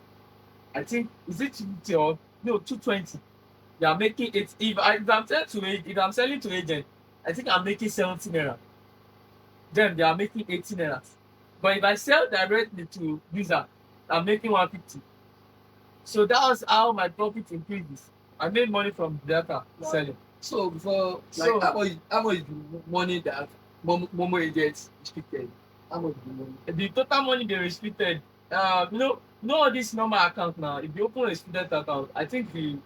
I think, is it 250 or no, 220? They are making it. If I'm selling to agent, I think I'm making 70 naira. Then they are making 80 naira. But if I sell directly to user, I'm making 150. So that was how my profit increases. I made money from data selling. So before, like, So- how much is the money that Momo agents restricted? How much is the money? The total money they restricted, you know all this normal account now. If you open a student account, I think the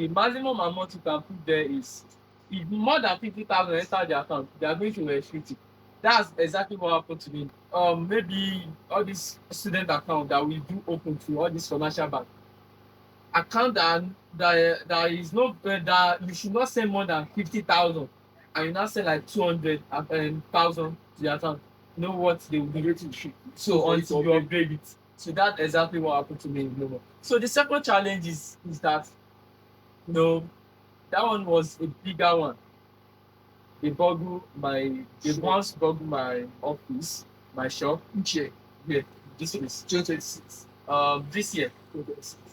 maximum amount you can put there is, if more than 50,000 enter the account, they are going to restrict it. That's exactly what happened to me. Maybe all this student account that we do open to all this commercial bank account that is not that you should not send more than 50,000, and you now send like 200,000 to the account. You know what they will be ready to shoot. So until you upgrade it. So that's exactly what happened to me in Global. So the second challenge is that, that one was a bigger one. They once buggled my office, my shop. Which year? Yeah, this is 2026. this year.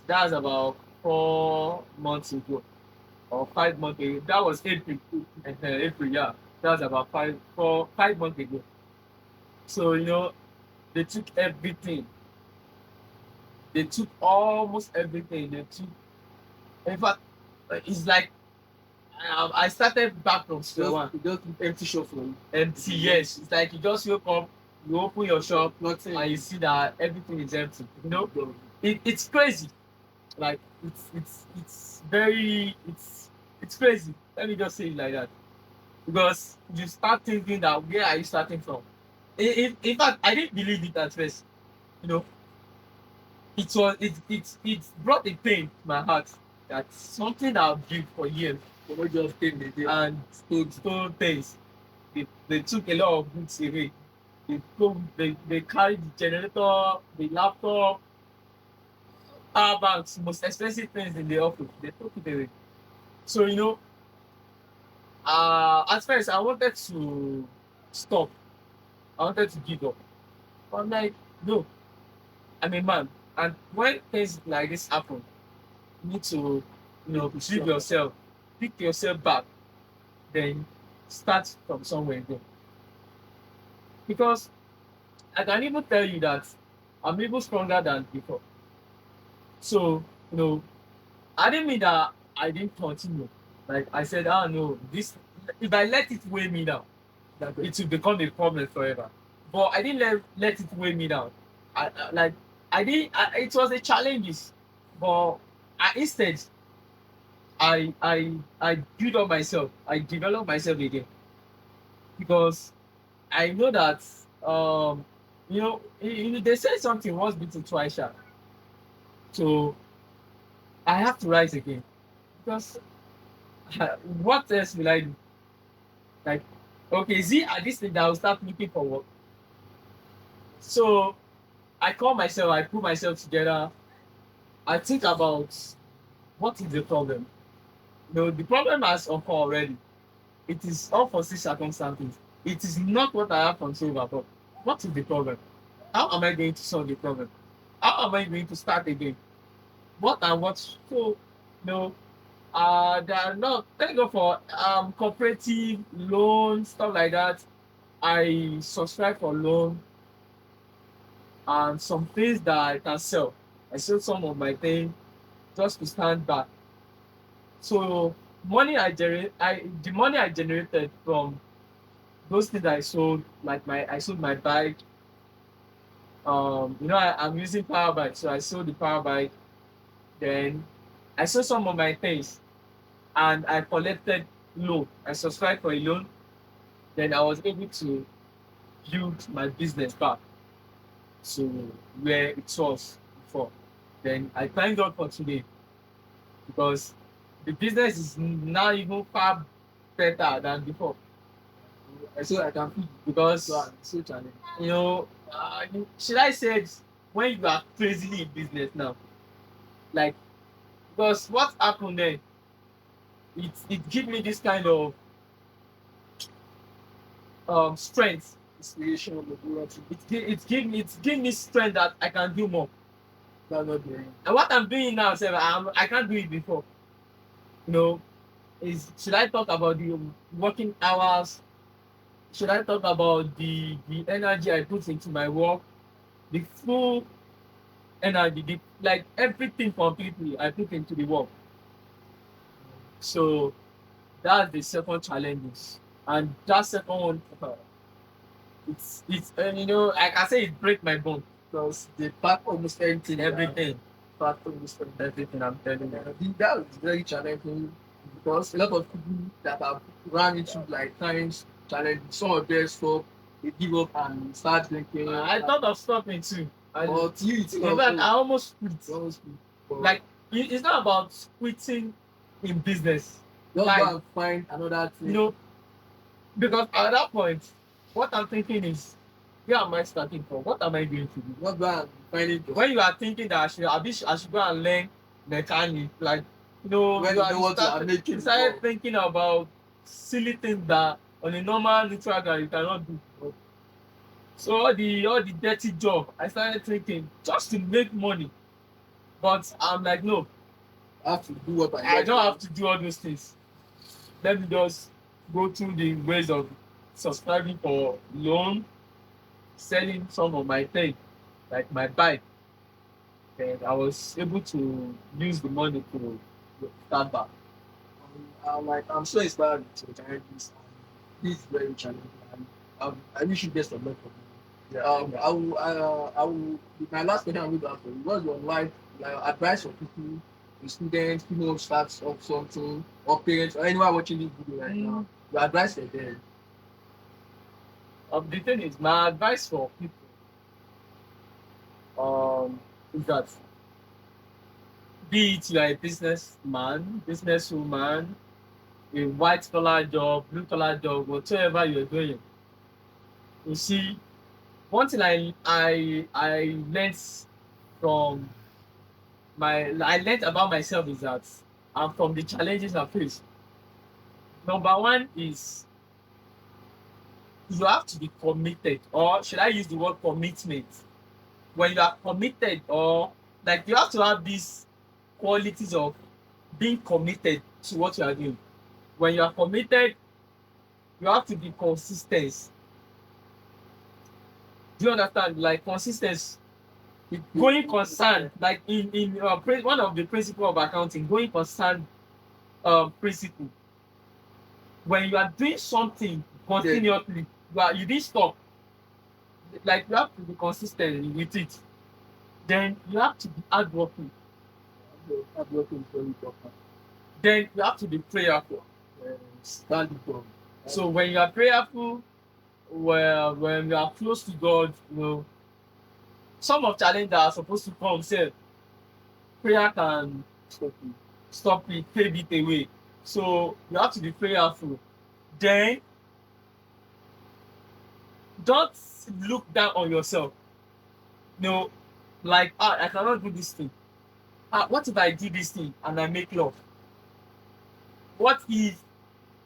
That's about 4 months ago or 5 months ago. That was April. April, yeah. That was about 5 months ago. So they took everything. They took almost everything. In fact, it's like I started back from square one. You just empty shop for you. Empty, yes. It's like you just wake up, you open your shop, Nothing. and you see that everything is empty. It's crazy. Like it's crazy. Let me just say it like that, because you start thinking that, where are you starting from? In fact, I didn't believe it at first. It brought a pain to my heart that something that I've built for years, Momo just came the day. and stole things. They took a lot of books away. They carried the generator, the laptop, power banks, most expensive things in the office. They took it away. So at first I wanted to stop. I wanted to give up. But I'm like, no, I'm a man. And when things like this happen, you need to, pick yourself back, then start from somewhere again. Because I can even tell you that I'm even stronger than before. So, I didn't mean that I didn't continue. Like I said, no, if I let it weigh me down, it will become a problem forever. But I didn't let it weigh me down. It was a challenge, but instead, I build up myself. I develop myself again, because I know that they say something once bitten twice shy. So I have to rise again, because what else will I do? Like, okay, is it at this thing that I will start looking for work? So I call myself, I put myself together, I think about what is the problem. The problem has occurred already. It is unforeseen circumstances. it is not what I have control over. What is the problem? How am I going to solve the problem? How am I going to start again? What and what? So, there are not, thank God for cooperative loan, stuff like that. I subscribe for loan and some things that I can sell. I sell some of my things just to stand back. So the money I generated from those things I sold, like I sold my bike. I'm using power bike, so I sold the power bike. Then I sold some of my things, and I collected loan. I subscribed for a loan. Then I was able to build my business back to where it was before. Then I thank God for today because the business is now even far better than before. So I can feel Because so I'm so challenging. should I say it, when you are crazily in business now, like, because what happened then, it give me this kind of strength. Inspiration, motivation. It give me strength that I can do more. That's not doing. And what I'm doing now, sef, I can't do it before. You know, should I talk about the working hours? Should I talk about the energy I put into my work? The full energy, like everything completely I put into the work. So that's the second challenge. And that second one, it's I can say it break my bone. Because they pack almost everything. Everything. Pack almost Everything, I'm telling everything. you. I think that was very challenging because a lot of people that have run into like times challenge, some of them stop, they give up and start drinking. I thought of stopping too. But you, it's In fact, I almost quit. But Like, it's not about quitting in business. just like- go and find another thing. Because at that point, what I'm thinking is, where am I starting from? What am I going to do? Just go and find it. When you are thinking that I should go and learn mechanic, like, When you know what you are you making. started thinking about silly things that on a normal neutral guy you cannot do. So all the dirty job, I started thinking just to make money. But I'm like, no, I have to do what I don't have to do all those things. Let me just go through the ways of subscribing for loan, selling some of my things, like my bike. Then I was able to use the money to start back. I'm so inspired to challenge this. This is very challenging. And, I wish you best of luck for me. I will. My last question I'm going to ask you: what's your advice for people, the students, people who start off something, or parents, or anyone watching this video right now? Your advice for them. The thing is, my advice for people is that be it you are a businessman, businesswoman, a white collar job, blue collar job, whatever you're doing. You see, one thing I learned from I learned about myself is that from the challenges I face. Number one is you have to be committed, or should I use the word commitment? When you are committed, or like you have to have these qualities of being committed to what you are doing. When you are committed, you have to be consistent. Do you understand? Like consistency, going concern, like in one of the principle of accounting, going concern principle. When you are doing something continuously, you didn't stop. Like you have to be consistent with it. Then you have to be hardworking. Hardworking is very important. Then you have to be prayerful. Stand firm. So when you are prayerful, when you are close to God, some of challenges that are supposed to come, say, prayer can stop it, pave it away. So you have to be prayerful. Then don't look down on yourself. Like, I cannot do this thing. What if I do this thing and I make love? What if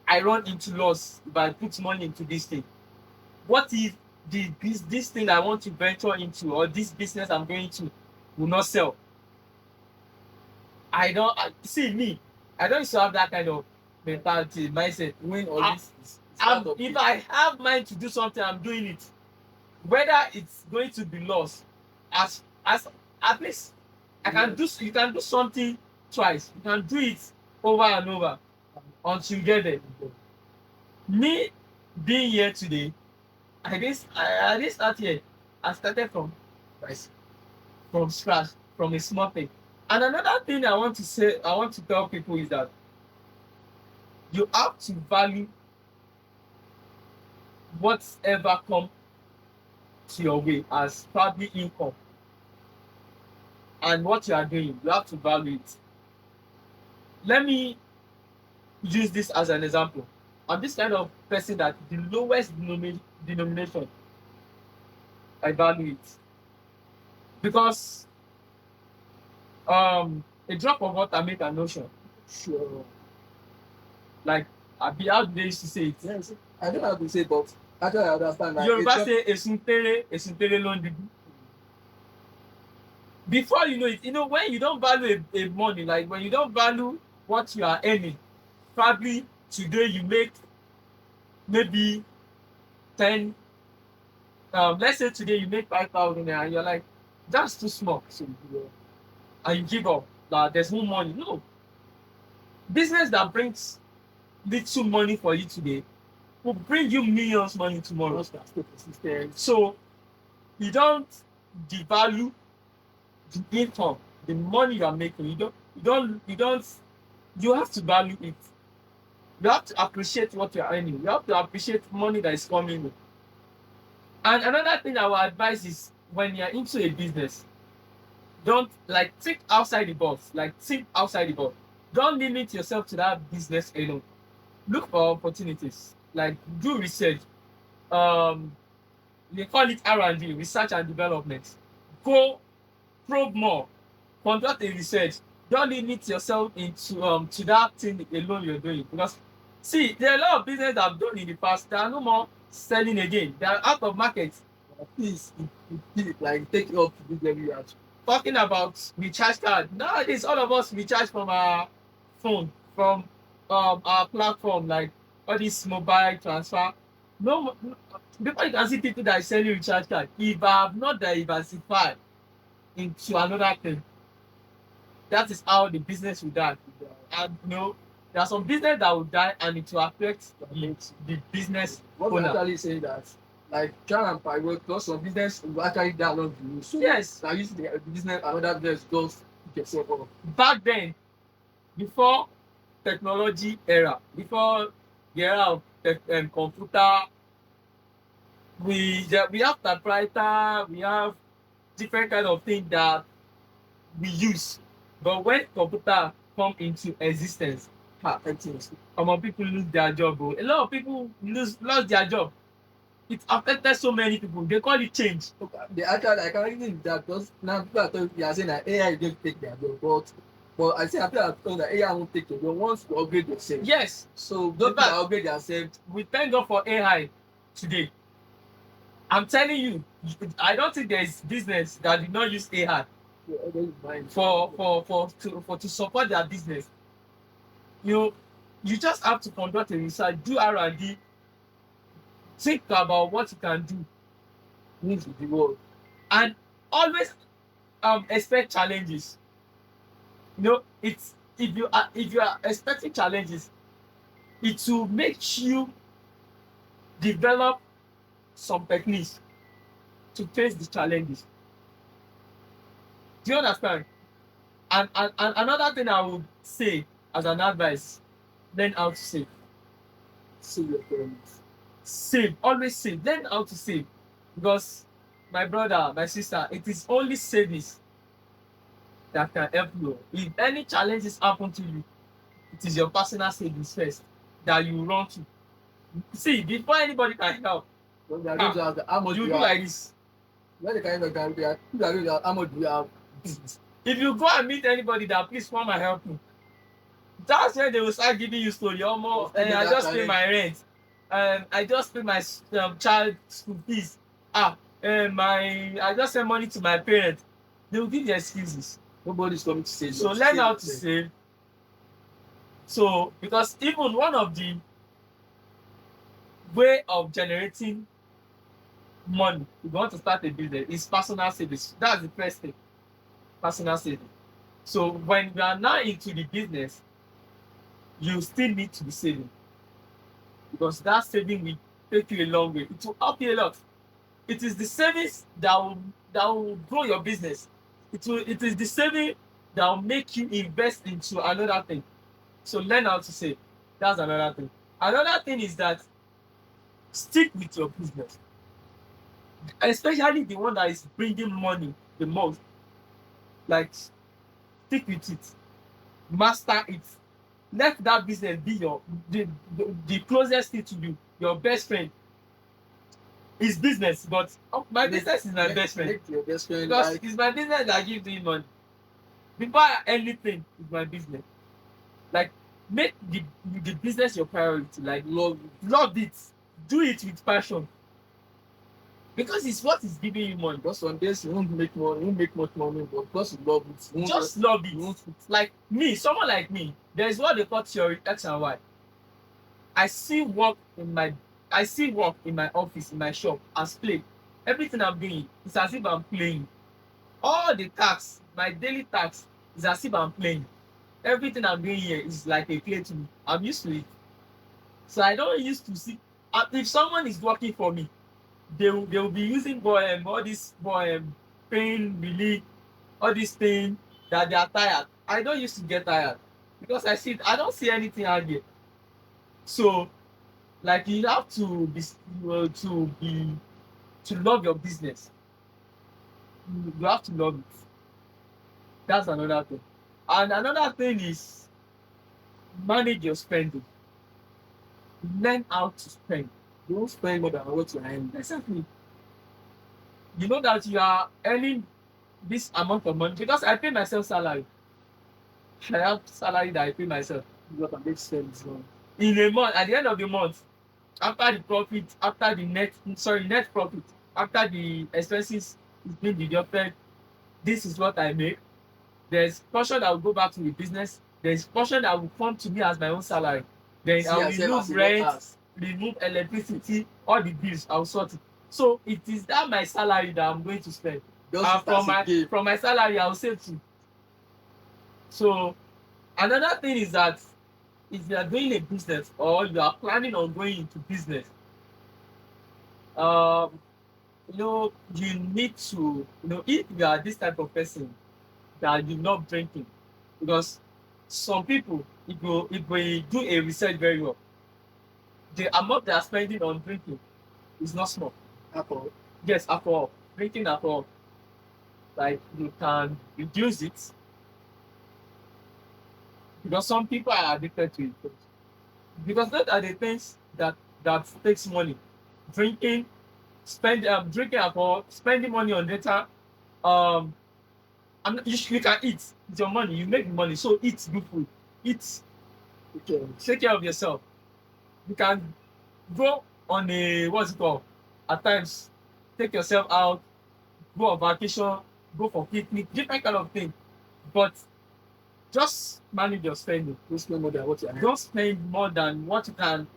I run into loss if I put money into this thing? what if this thing I want to venture into or this business I'm going to will not sell? I don't see me. I don't used to have that kind of mentality, mindset. Win or I- lose is part of If it. I have mind to do something, I'm doing it. Whether it's going to be lost, as at least I can do. You can do something twice. You can do it over and over until you get there. Me being here today, I didn't start here. I started from scratch, from a small thing. And another thing I want to say, I want to tell people is that you have to value whatever come to your way as probably income. And what you are doing, you have to value it. Let me use this as an example. I'm this kind of person that the lowest denomination, I value it. Because a drop of water make an ocean. Sure. Like, how do they used to say it? Yes. I don't know how to say, but actually I understand. Like, Yoruba say esuntere ló ń digun. Before you know it, when you don't value a money, like when you don't value what you are earning, probably today you make maybe 10, let's say today you make 5,000 and you're like, that's too small. So and you give up. Like, there's no money. No. Business that brings little money for you today will bring you millions money tomorrow. Just stay consistent. So you don't devalue the income, the money you are making. You have to value it. You have to appreciate what you are earning. You have to appreciate money that is coming in. And another thing I would advise is when you're into a business, don't think outside the box. Think outside the box. Don't limit yourself to that business alone. Look for opportunities. Do research. They call it R&D, research and development. Go probe more. Conduct a research. Don't limit yourself into to that thing alone you're doing. Because see, there are a lot of business that I've done in the past that are no more selling again. They are out of market. Please, take it up to this level you are. Talking about recharge card. Nowadays, all of us recharge from our phone, from our platform, like all this mobile transfer. No, before you can see people that are selling recharge card, if I have not diversified into another thing, that is how the business will die. And there are some business that will die and it will affect the business What we're owner. actually saying that, try and pivot, plus some business will actually download you. So Yes. now use the business, another business just pick yourself up. Back then, before technology era, before the era of computer, we have typewriter, we have different kind of things that we use. But when computer come into existence, people lose their job. A lot of people lost their job. It affected so many people. They call it change. They actually, I can even that because now people are talking, they are saying that AI is going to take their job, but I say after I told that AI won't take your job once you upgrade yourself. Yes. So those people that upgrade themselves. We thank God for AI today. I'm telling you, I don't think there is business that did not use AI to support their business. You just have to conduct a research, do R&D, think about what you can do Needs the world. and always expect challenges. It's if you are expecting challenges, it will make you develop some techniques to face the challenges. Do you understand? And another thing I would say as an advice, learn how to save. Save your parents. Save, always save. Learn how to save. Because my brother, my sister, it is only savings that can help you. If any challenges happen to you, it is your personal savings first that you run to. See, before anybody can help, So they are going to ask how much you you do have. like this. When the kind of guy they are going to ask how much do you have. If you go and meet anybody that please come and help me, that's when they will start giving you story. Almost, I just pay my rent. I just pay my child school fees. I just send money to my parents. They will give the excuses. Nobody's coming to save you. So learn how to save. So because even one of the way of generating money, if you want to start a business, is personal savings. That's the first thing. Personal saving. So when you are now into the business, you still need to be saving, because that saving will take you a long way. It will help you a lot. It is the savings that will grow your business. It is the saving that will make you invest into another thing. So learn how to save. That's another thing. Another thing is that stick with your business, especially the one that is bringing money the most. Like, stick with it, master it. Let that business be the closest thing to you, your best friend. It's business, but my business is my best friend. Make your best friend Because like it's my business that gives me money. Before anything, it's my business. Like, make the business your priority. Like, love it. Do it with passion. Because it's what is giving you money. because some days you won't make money, you won't make much money, but because you love it, you won't Just love you won't it. Like me, someone like me, there is what they call theory X and Y. I see work in my office, in my shop, as play. Everything I'm doing is as if I'm playing. All the tasks, my daily tasks, is as if I'm playing. Everything I'm doing here is like a play to me. I'm used to it. So I don't used to see. If someone is working for me, they will be using all this pain relief, all this pain that they are tired. I don't used to get tired, because I don't see anything out here. So, like, you have to to love your business. You have to love it. That's another thing. And another thing is, manage your spending. Learn how to spend. don't spend more than what you're earning. Exactly. You know that you are earning this amount of money, because I pay myself salary. I have salary that I pay myself You can make sense now. in a month. At the end of the month, after the profit, after the net profit, after the expenses is being deducted, this is what I make. There's portion that will go back to the business. There's portion that will come to me as my own salary. Then See I will yourself as remove a rent, worker. remove electricity, all the bills. I will sort it. So it is that my salary that I'm going to spend. Just And it as a gift. from my salary, I will save too. So another thing is that if you are doing a business, or you are planning on going into business, um, you need to, if you are this type of person that you love drinking, because some people, if we do a research very well, the amount they are spending on drinking is not small. Apple. Yes, alcohol, drinking alcohol, like, you can reduce it, because some people are addicted to it. Because those are the things that takes money. Drinking, drinking alcohol, spending money on data. um you can eat with your money, you make money, so eat good food, eat, Okay. take care of yourself. You can go on a, what's it called, at times, take yourself out, go on vacation, go for picnic, different kind of thing. But just manage your spending. Don't spend more than what you're earning. Don't spend more than what you can.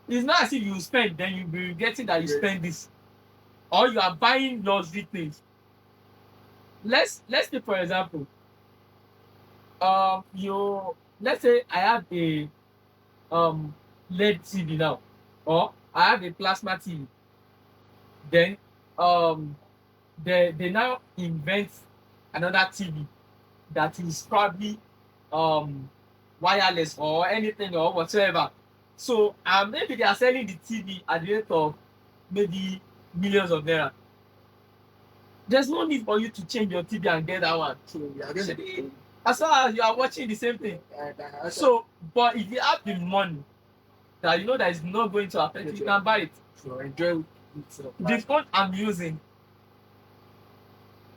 It's not as if you spend, then you'll be regretting that you Yes. spend this, or you are buying luxury things. Let's take for example, let's say I have a LED TV now, or I have a plasma TV. Then they now invent another TV that is probably wireless or anything or whatsoever. So maybe they are selling the TV at the rate of maybe millions of naira. There's no need for you to change your TV and get that one. So you are going to As long as you are watching the same thing. So, but if you have the money that you know that is not going to affect you, you can buy it. so enjoy it. The phone I'm using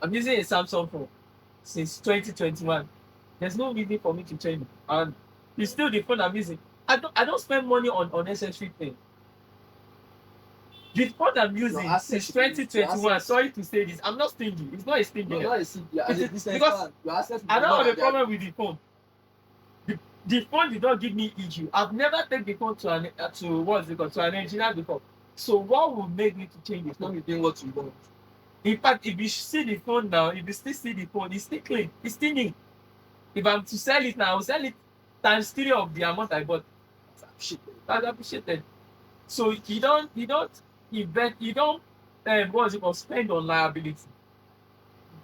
a Samsung phone since 2021. There's no reason for me to change it, and it's still the phone I'm using. I don't spend money on unnecessary things. The phone I'm using assets since should be- your 2021. assets- Sorry to say this, I'm not stingy. It's not a stingy. No, not a CD. As a It is- business because man, your assets will I be don't more have a than their- problem with the phone. The phone did not give me issue. I've never taken the phone to what's it called, to an engineer before. So what will make me to change the It's not phone? within what you want. In fact, if you see the phone now, if you still see the phone, it's still clean. It's still new. If I'm to sell it now, I'll sell it times 3 of the amount I bought. Shit. That's appreciated. So you don't invest, you don't what's it called, spend on liability.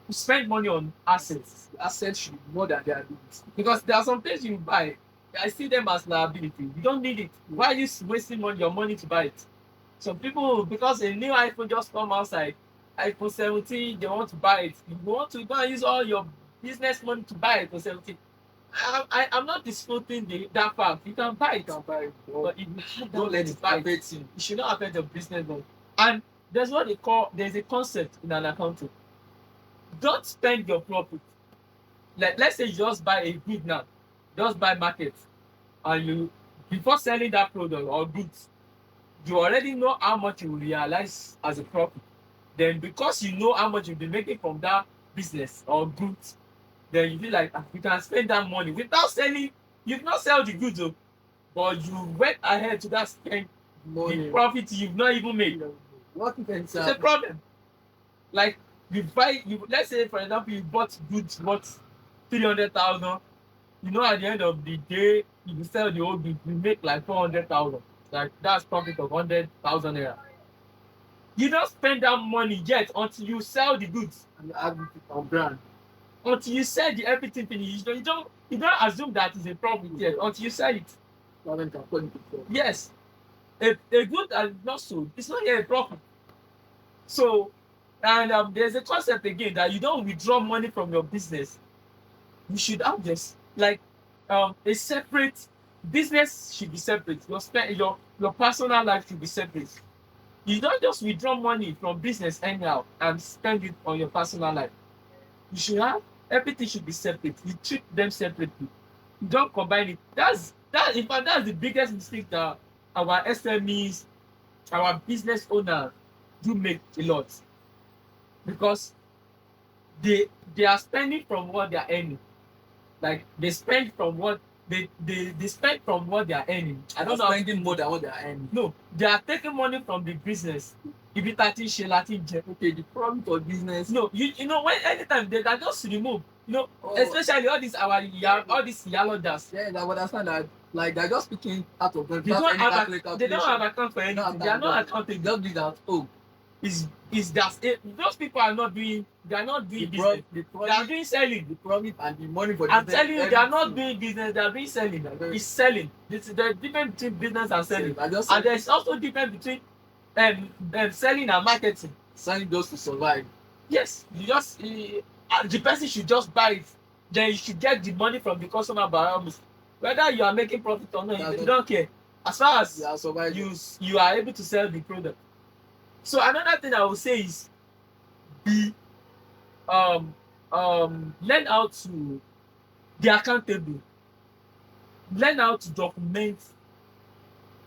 You spend money on assets. Assets should be more than their ability. Because there are some things you buy, I see them as liability. You don't need it. Why are you wasting your money to buy it? Some people, because a new iPhone just come outside, iPhone 17, they want to buy it. You want to go and use all your business money to buy iPhone 17. I'm not disputing that fact. You can buy it. You can buy it, But if you don't let it affect you. it should not affect your business money. And there's what they call, there's a concept in an accounting. Don't spend your profit. Like, let's say you just buy a good now, just buy market, and you, before selling that product or goods, you already know how much you will realize as a profit. Then because you know how much you'll be making from that business or goods, then you feel like you can spend that money without selling. You've not sell the goods, but you went ahead to that spend Money. the profit you've not even made. What if It's a problem. Like let's say for example you bought goods worth 300,000. You know, at the end of the day, if you sell the whole goods, you make like 400,000. Like that's profit of 100,000 naira. You don't spend that money yet until you sell the goods. and you add it on brand? Until you sell the everything finish. You don't assume that is a profit yet until you sell it. Now then you can call it a profit. Yes. A good that is not sold, it's not yet a profit. So, and there's a concept again that you don't withdraw money from your business. You should have this, like, a separate business should be separate. Your personal life should be separate. You don't just withdraw money from business anyhow and spend it on your personal life. You should have, everything should be separate. You treat them separately. You don't combine it. In fact, that's the biggest mistake that our SMEs, our business owners do make a lot. Because they are spending from what they are earning. Like they spend from what they spend from what they are earning. I don't know. Spending more than what they are earning. No, they are taking money from the business. If it Okay, the profit of business. no, you know when anytime they can just remove. You know, Oh. especially all these yellow dust. Yeah, I understand that. Like they're just speaking out of them. They don't have account for anything. They are not accounting. Just do that. Oh, Is that those people are not doing. They are not doing business. They are doing selling. the profit and the money for I'm business, telling you, they are not everything. doing business. They are doing selling. very- It's selling. There's the difference between business and selling, I just and there's also difference between selling and marketing. selling those to survive. Yes, you just the person should just buy it. Then you should get the money from the customer by all means. Whether you are making profit or not, you don't care. As far as They are surviving. you are able to sell the product. So another thing I would say is be learn how to be accountable. Learn how to document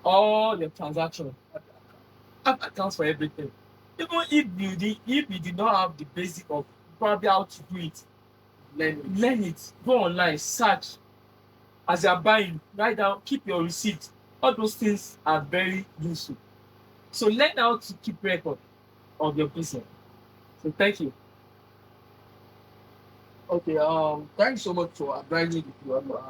all your transactions. Have accounts for everything. Even if you did not have the basic of probably how to do it, learn it. Go online, search. As you are buying, write down, keep your receipt. All those things are very useful. So learn how to keep record of your business. So thank you. Okay, thanks so much for advising the club.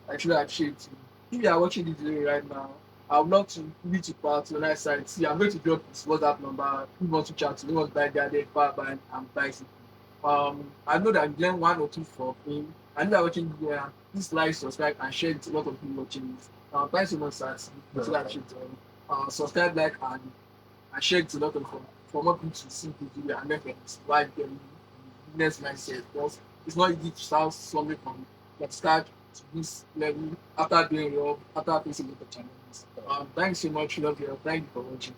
I actually appreciate it. If you are watching this video right now, I would love to reach you out to the nice side. See, I'm going to drop this WhatsApp number. If you want to chat, you want to buy the power bank and bicycle. I know that you learn one or two from him. I know that watching here, please like, subscribe, and share it to a lot of people watching this. Thanks so much, sir. So that shit, subscribe, like, and share it to a lot of people for more people to see the video and make it inspire them business mindset. Because it's not easy to start something from like start to this level after doing your after facing the challenges. Thanks so much, love you. Thank you for watching.